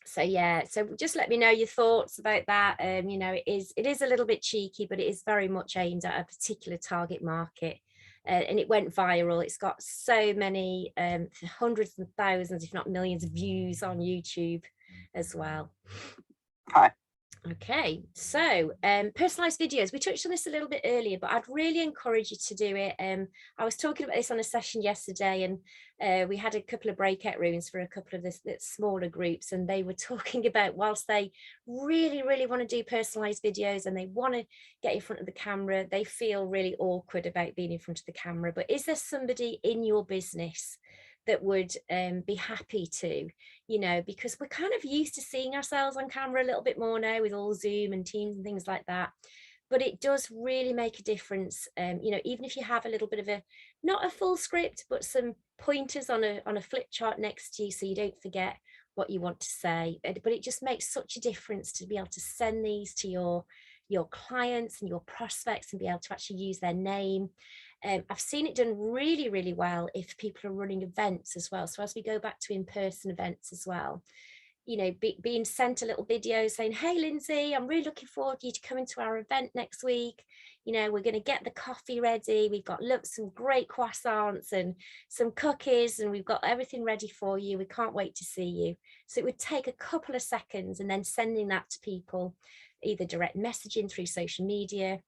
So yeah, so just let me know your thoughts about that. You know, it is a little bit cheeky, but it is very much aimed at a particular target market. And it went viral. It's got so many hundreds and thousands, if not millions of views on YouTube as well. Hi. Okay, so personalized videos, we touched on this a little bit earlier, but I'd really encourage you to do it. I was talking about this on a session yesterday, and we had a couple of breakout rooms for a couple of the smaller groups, and they were talking about, whilst they really want to do personalized videos and they want to get in front of the camera, they feel really awkward about being in front of the camera. But is there somebody in your business that would be happy to, you know, because we're kind of used to seeing ourselves on camera a little bit more now with all Zoom and Teams and things like that. But it does really make a difference, you know, even if you have a little bit of not a full script, but some pointers on a flip chart next to you so you don't forget what you want to say. But it just makes such a difference to be able to send these to your clients and your prospects and be able to actually use their name. I've seen it done really well if people are running events as well. So as we go back to in-person events as well, you know, being sent a little video saying, hey, Lindsay, I'm really looking forward to you to coming to our event next week. You know, we're going to get the coffee ready. We've got some great croissants and some cookies, and we've got everything ready for you. We can't wait to see you. So it would take a couple of seconds, and then sending that to people, either direct messaging through social media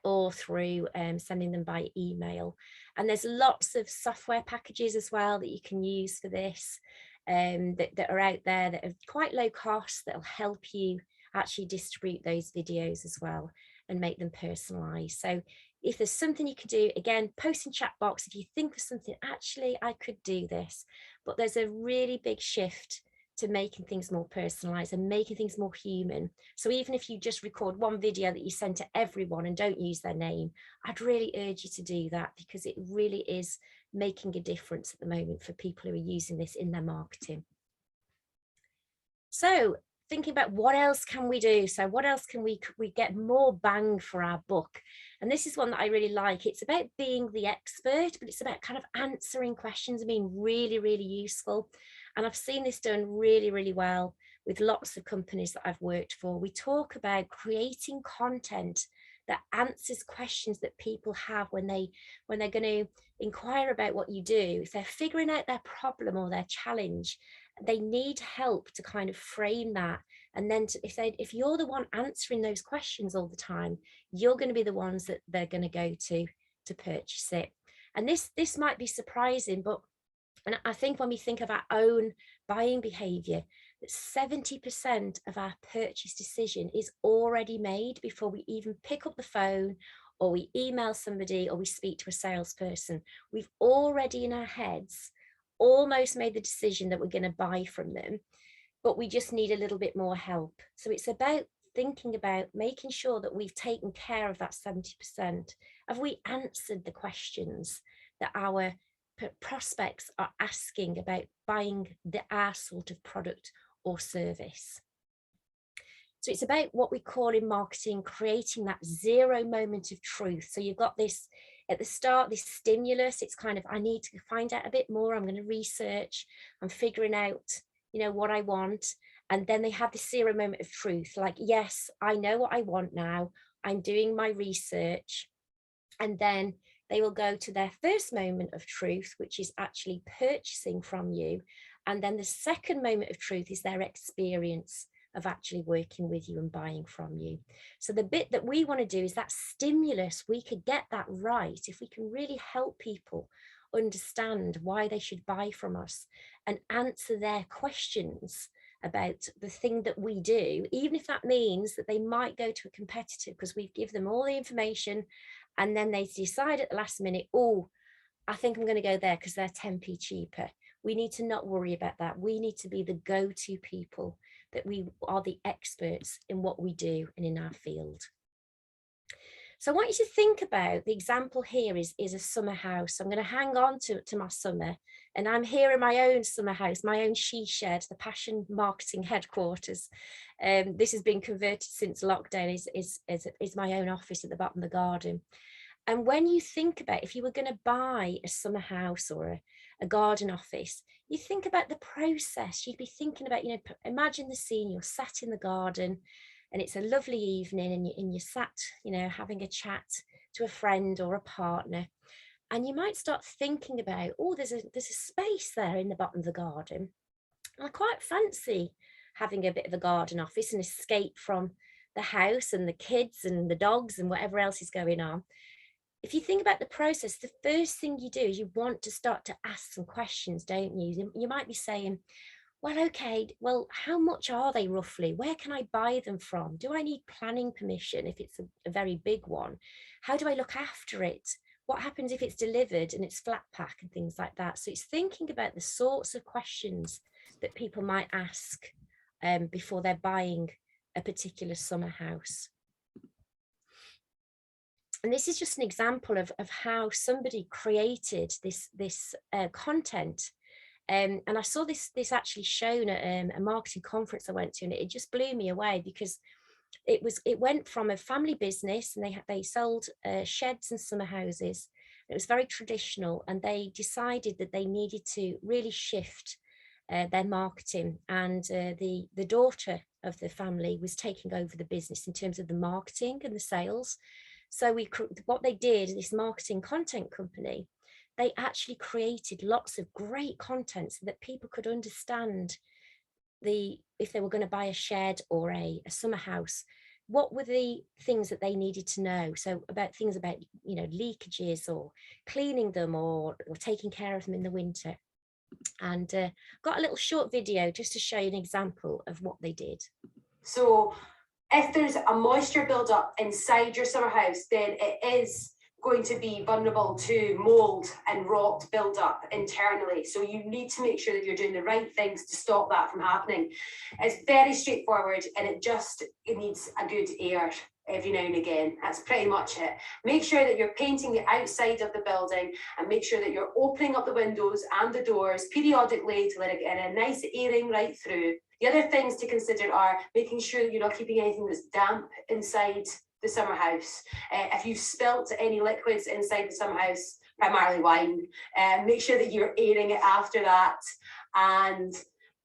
or through sending them by email. And there's lots of software packages as well that you can use for this, that are out there that are quite low cost, that'll help you actually distribute those videos as well and make them personalized. So if there's something you could do, again, post in chat box if you think of something, actually I could do this. But there's a really big shift to making things more personalized and making things more human. So even if you just record one video that you send to everyone and don't use their name, I'd really urge you to do that, because it really is making a difference at the moment for people who are using this in their marketing. So thinking about what else can we do? So what else can we get more bang for our buck? And this is one that I really like. It's about being the expert, but it's about kind of answering questions and being really useful. And I've seen this done really well with lots of companies that I've worked for. We talk about creating content that answers questions that people have when they're going to inquire about what you do. If they're figuring out their problem or their challenge, they need help to kind of frame that. And then if you're the one answering those questions all the time, you're going to be the ones that they're going to go to purchase it. And this might be surprising, but and I think when we think of our own buying behavior, that 70% of our purchase decision is already made before we even pick up the phone, or we email somebody, or we speak to a salesperson. We've already in our heads almost made the decision that we're going to buy from them, but we just need a little bit more help. So it's about thinking about making sure that we've taken care of that 70%. Have we answered the questions that our prospects are asking about buying our sort of product or service. So it's about what we call in marketing, creating that zero moment of truth. So you've got this at the start, this stimulus, it's kind of, I need to find out a bit more. I'm going to research, I'm figuring out, you know, what I want. And then they have this zero moment of truth, like, yes, I know what I want now. I'm doing my research. And then they will go to their first moment of truth, which is actually purchasing from you. And then the second moment of truth is their experience of actually working with you and buying from you. So the bit that we want to do is that stimulus. We could get that right if we can really help people understand why they should buy from us and answer their questions about the thing that we do, even if that means that they might go to a competitor because we've given them all the information and then they decide at the last minute, oh, I think I'm going to go there because they're 10p cheaper. We need to not worry about that. We need to be the go-to people, that we are the experts in what we do and in our field. So I want you to think about the example here is a summer house. I'm going to hang on to my summer, and I'm here in my own summer house, my own she shed, the Passion Marketing headquarters. This has been converted since lockdown, is my own office at the bottom of the garden. And when you think about, if you were going to buy a summer house or a garden office, you think about the process. You'd be thinking about, you know, imagine the scene, you're sat in the garden and it's a lovely evening and you're sat, you know, having a chat to a friend or a partner. And you might start thinking about, oh, there's a space there in the bottom of the garden. I quite fancy having a bit of a garden office and escape from the house and the kids and the dogs and whatever else is going on. If you think about the process, the first thing you do is you want to start to ask some questions, don't you? You might be saying, well, okay, well, how much are they roughly? Where can I buy them from? Do I need planning permission if it's a very big one? How do I look after it? What happens if it's delivered and it's flat pack and things like that? So it's thinking about the sorts of questions that people might ask before they're buying a particular summer house. And this is just an example of how somebody created this content. And I saw this actually shown at a marketing conference I went to, and it just blew me away because it went from a family business, and they sold sheds and summer houses. It was very traditional, and they decided that they needed to really shift their marketing, and the daughter of the family was taking over the business in terms of the marketing and the sales. So what they did, this marketing content company, they actually created lots of great content so that people could understand if they were going to buy a shed or a summer house, what were the things that they needed to know. So things about, you know, leakages or cleaning them or taking care of them in the winter. And got a little short video just to show you an example of what they did. So if there's a moisture buildup inside your summer house, then it is going to be vulnerable to mold and rot buildup internally. So you need to make sure that you're doing the right things to stop that from happening. It's very straightforward, and it needs a good air every now and again. That's pretty much it. Make sure that you're painting the outside of the building, and make sure that you're opening up the windows and the doors periodically to let it get a nice airing right through. The other things to consider are making sure that you're not keeping anything that's damp inside the summer house. If you've spilt any liquids inside the summer house, primarily wine, make sure that you're airing it after that, and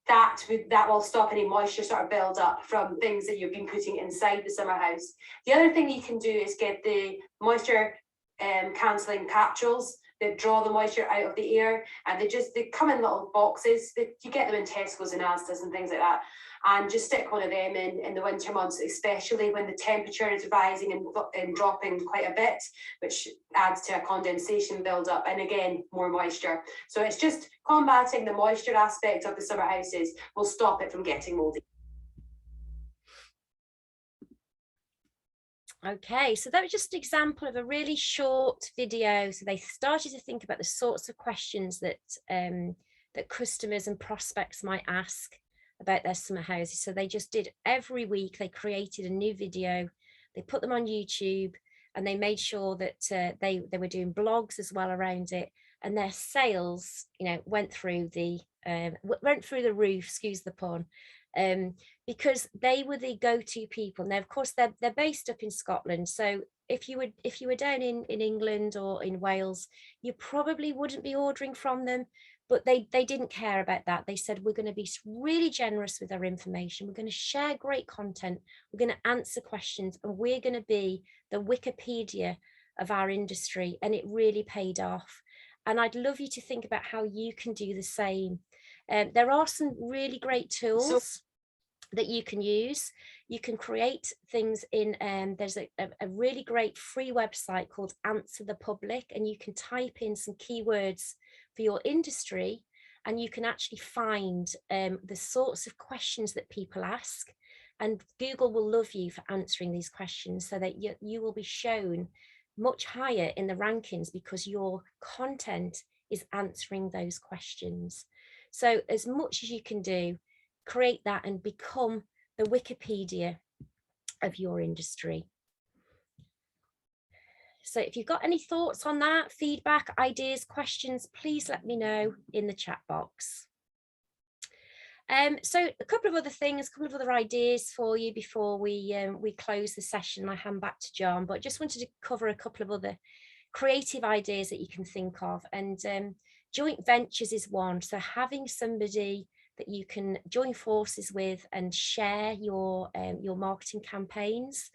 that will stop any moisture sort of build up from things that you've been putting inside the summer house. The other thing you can do is get the moisture cancelling capsules that draw the moisture out of the air, and they come in little boxes. You get them in Tesco's and Asda's and things like that, and just stick one of them in the winter months, especially when the temperature is rising and dropping quite a bit, which adds to a condensation build-up and again more moisture. So it's just combating the moisture aspect of the summer houses will stop it from getting mouldy. Okay, so that was just an example of a really short video. So they started to think about the sorts of questions that that customers and prospects might ask about their summer houses. So they just did every week, they created a new video, they put them on YouTube, and they made sure that they were doing blogs as well around it. and their sales, went through the roof, excuse the pun, because they were the go-to people. Now, of course, they're based up in Scotland, so if you were down in England or in Wales, you probably wouldn't be ordering from them. But they didn't care about that. They said, we're going to be really generous with our information. We're going to share great content. We're going to answer questions, and we're going to be the Wikipedia of our industry. And it really paid off. And I'd love you to think about how you can do the same. There are some really great tools that you can use. You can create things in, there's a really great free website called Answer the Public, and you can type in some keywords for your industry, and you can actually find the sorts of questions that people ask, and Google will love you for answering these questions, so that you will be shown much higher in the rankings because your content is answering those questions. So as much as you can do, create that and become the Wikipedia of your industry. So if you've got any thoughts on that, feedback, ideas, questions, please let me know in the chat box. So a couple of other things, a couple of other ideas for you before we close the session. I hand back to John, but just wanted to cover a couple of other creative ideas that you can think of. And joint ventures is one. So having somebody that you can join forces with and share your marketing campaigns.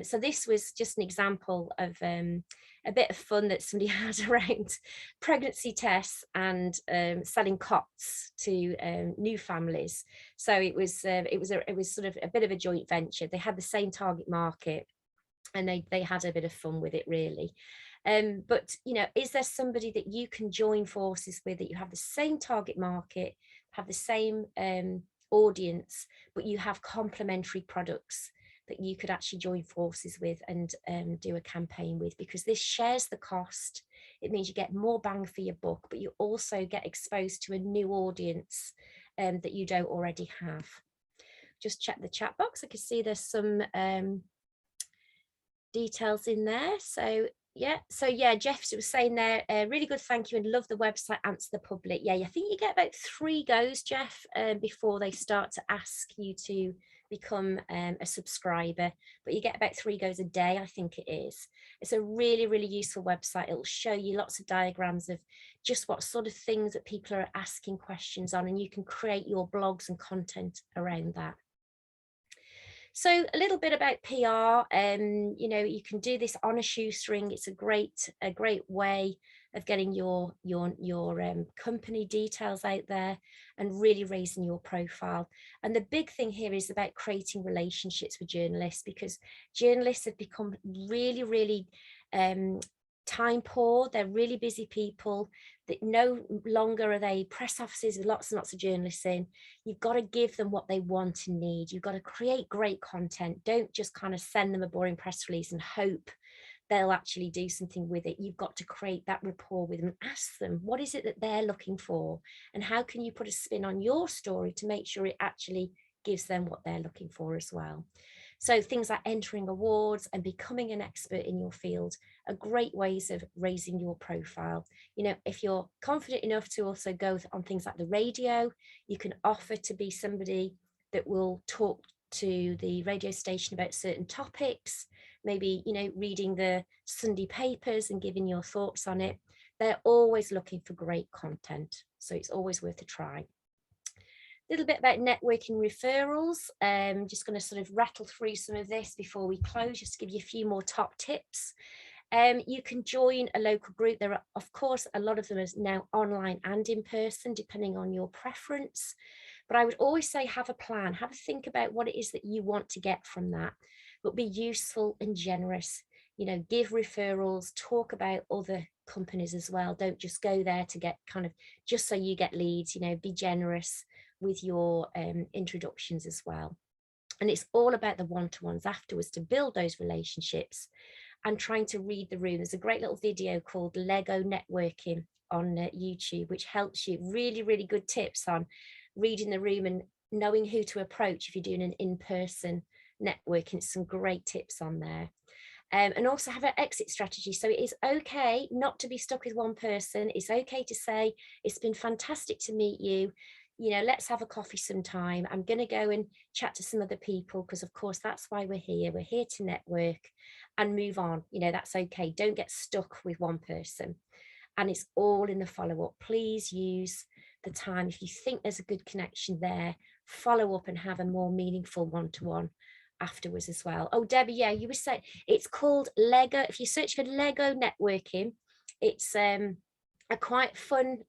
So this was just an example of a bit of fun that somebody had around pregnancy tests and selling cots to new families. So it was sort of a bit of a joint venture. They had the same target market, and they had a bit of fun with it, really. But is there somebody that you can join forces with, that you have the same target market, have the same audience, but you have complementary products that you could actually join forces with and do a campaign with? Because this shares the cost. It means you get more bang for your buck, but you also get exposed to a new audience that you don't already have. Just check the chat box. I can see there's some details in there. So yeah, Jeff was saying there, really good, thank you, and love the website Answer the Public. Yeah, I think you get about 3 goes, Jeff, before they start to ask you to become a subscriber, but you get about 3 goes a day, I think it is. It's a really, really useful website. It'll show you lots of diagrams of just what sort of things that people are asking questions on, and you can create your blogs and content around that. So a little bit about PR, you can do this on a shoestring. It's a great way of getting your company details out there and really raising your profile. And the big thing here is about creating relationships with journalists, because journalists have become really, really time poor. They're really busy people. That no longer are they press offices with lots and lots of journalists in. You've got to give them what they want and need. You've got to create great content. Don't just kind of send them a boring press release and hope they'll actually do something with it. You've got to create that rapport with them and ask them, what is it that they're looking for? And how can you put a spin on your story to make sure it actually gives them what they're looking for as well? So things like entering awards and becoming an expert in your field are great ways of raising your profile. If you're confident enough to also go on things like the radio, you can offer to be somebody that will talk to the radio station about certain topics, maybe, reading the Sunday papers and giving your thoughts on it. They're always looking for great content, so it's always worth a try. Little bit about networking referrals. Just going to sort of rattle through some of this before we close, just to give you a few more top tips. You can join a local group. There are, of course, a lot of them is now online and in person, depending on your preference. But I would always say have a plan, have a think about what it is that you want to get from that, but be useful and generous. Give referrals, talk about other companies as well. Don't just go there to get just so you get leads. Be generous with your introductions as well. And it's all about the one-to-ones afterwards to build those relationships and trying to read the room. There's a great little video called Lego Networking on YouTube, which helps you, really, really good tips on reading the room and knowing who to approach if you're doing an in-person networking. Some great tips on there. and also have an exit strategy. So it is okay not to be stuck with one person. It's okay to say, it's been fantastic to meet you. You know, let's have a coffee sometime. I'm going to go and chat to some other people, because of course that's why we're here. We're here to network and move on. You know, that's okay. Don't get stuck with one person. And it's all in the follow-up. Please use the time. If you think there's a good connection there, follow up and have a more meaningful one-to-one afterwards as well. Oh, Debbie, yeah, you were saying it's called Lego. If you search for Lego networking, it's a quite fun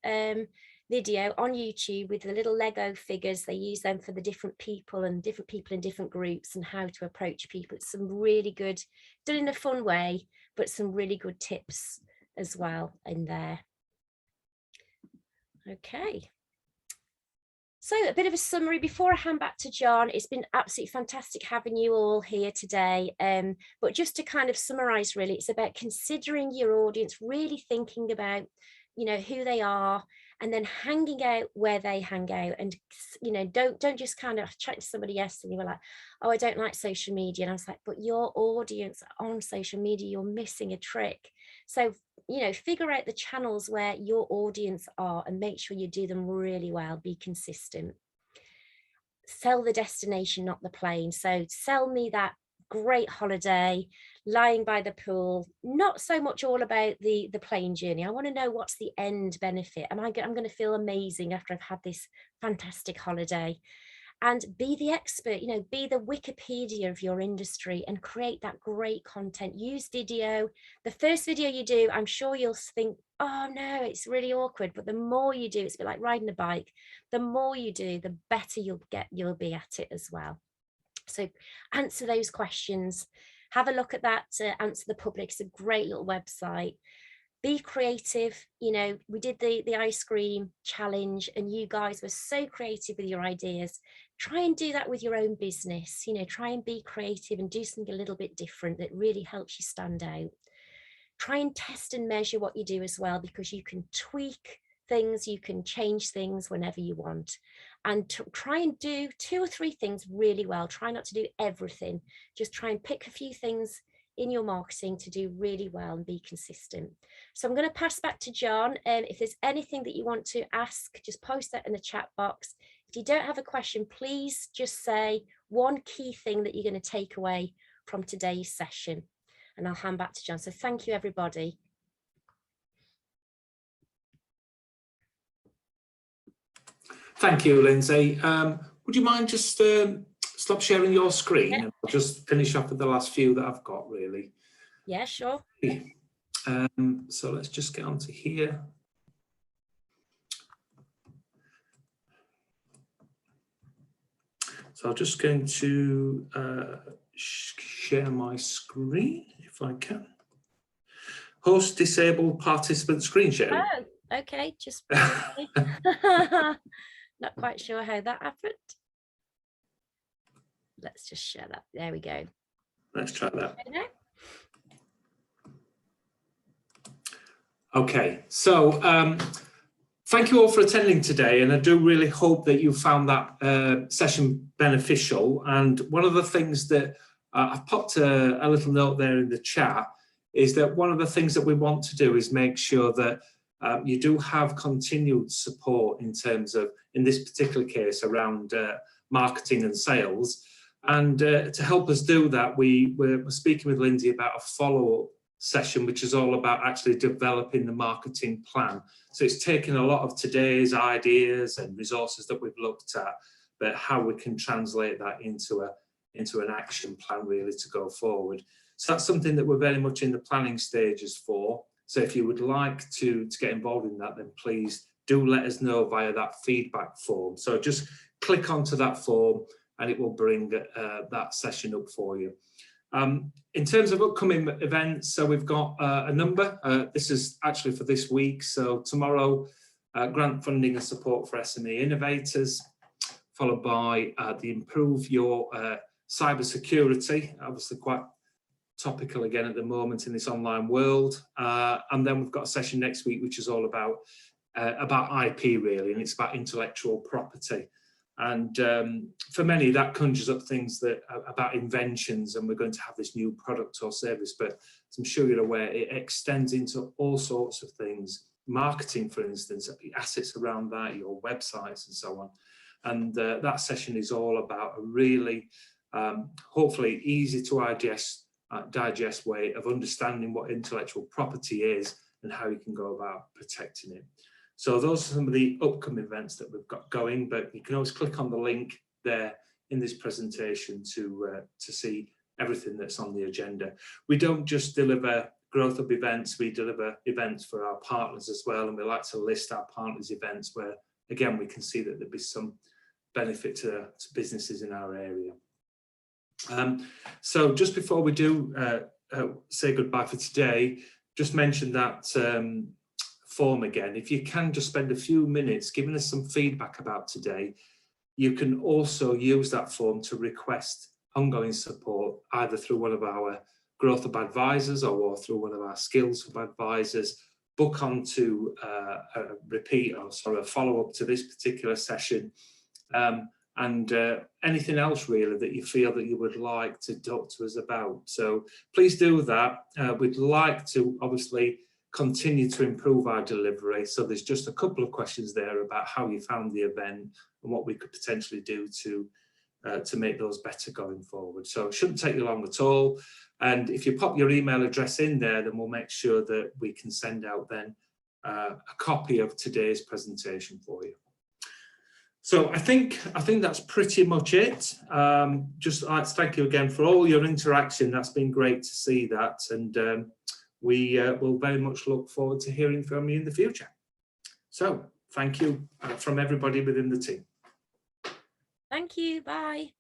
video on YouTube with the little Lego figures. They use them for the different people in different groups and how to approach people. It's some really good, done in a fun way, but some really good tips as well in there. Okay. So a bit of a summary before I hand back to John. It's been absolutely fantastic having you all here today. But just to kind of summarize, really, it's about considering your audience, really thinking about, you know, who they are, and then hanging out where they hang out. And, you know, don't just kind of chat to somebody yesterday, you were like, oh, I don't like social media. And I was like, but your audience on social media, you're missing a trick. So, you know, figure out the channels where your audience are and make sure you do them really well. Be consistent. Sell the destination, not the plane. So sell me that great holiday lying by the pool, not so much all about the plane journey. I want to know what's the end benefit. I'm going to feel amazing after I've had this fantastic holiday. And be the expert, you know, be the Wikipedia of your industry and create that great content. Use video. The first video you do, I'm sure you'll think, oh no, it's really awkward. But the more you do, it's a bit like riding a bike. The more you do, the better you'll be at it as well. So answer those questions. Have a look at that, Answer the Public. It's a great little website. Be creative. You know, we did the ice cream challenge and you guys were so creative with your ideas. Try and do that with your own business. You know, try and be creative and do something a little bit different that really helps you stand out. Try and test and measure what you do as well, because you can tweak things, you can change things whenever you want. And try and do 2 or 3 things really well. Try not to do everything. Just try and pick a few things in your marketing to do really well and be consistent. So I'm going to pass back to John. If there's anything that you want to ask, just post that in the chat box. If you don't have a question, please just say one key thing that you're going to take away from today's session, and I'll hand back to John. So thank you, everybody. Thank you, Lindsay. Would you mind just stop sharing your screen? Yeah. And I'll just finish off with the last few that I've got, really. Yeah, sure. So let's just get onto here. So I'm just going to share my screen if I can. Host disabled participant screen sharing. Oh, okay. Just not quite sure how that happened. Let's just share that. There we go. Let's try that. Okay, so thank you all for attending today, and I do really hope that you found that session beneficial. And one of the things that I've popped a little note there in the chat is that one of the things that we want to do is make sure that you do have continued support in terms of, in this particular case, around marketing and sales. And to help us do that, we're speaking with Lindsay about a follow-up session, which is all about actually developing the marketing plan. So it's taking a lot of today's ideas and resources that we've looked at, but how we can translate that into an action plan, really, to go forward. So that's something that we're very much in the planning stages for. So if you would like to get involved in that, then please do let us know via that feedback form. So just click onto that form and it will bring that session up for you. In terms of upcoming events, so we've got a number. This is actually for this week. So tomorrow, grant funding and support for SME innovators, followed by the Improve Your Cybersecurity, obviously quite topical again at the moment in this online world. And then we've got a session next week, which is all about IP really, and it's about intellectual property. And for many, that conjures up things that about inventions, and we're going to have this new product or service. But as I'm sure you're aware, it extends into all sorts of things. Marketing, for instance, assets around that, your websites and so on. And that session is all about a really, hopefully easy to digest way of understanding what intellectual property is and how you can go about protecting it. So those are some of the upcoming events that we've got going, but you can always click on the link there in this presentation to see everything that's on the agenda. We don't just deliver Growth Hub events, we deliver events for our partners as well, and we like to list our partners' events where, again, we can see that there'll be some benefit to businesses in our area. So just before we do say goodbye for today, just mention that form again. If you can just spend a few minutes giving us some feedback about today, you can also use that form to request ongoing support either through one of our Growth Hub advisors or through one of our Skills Hub advisors. Book on to a follow-up to this particular session, and anything else really that you feel that you would like to talk to us about. So please do that. We'd like to obviously continue to improve our delivery. So there's just a couple of questions there about how you found the event and what we could potentially do to make those better going forward. So it shouldn't take you long at all. And if you pop your email address in there, then we'll make sure that we can send out then a copy of today's presentation for you. So I think that's pretty much it. Just like to thank you again for all your interaction. That's been great to see that. And we will very much look forward to hearing from you in the future. So thank you from everybody within the team. Thank you. Bye.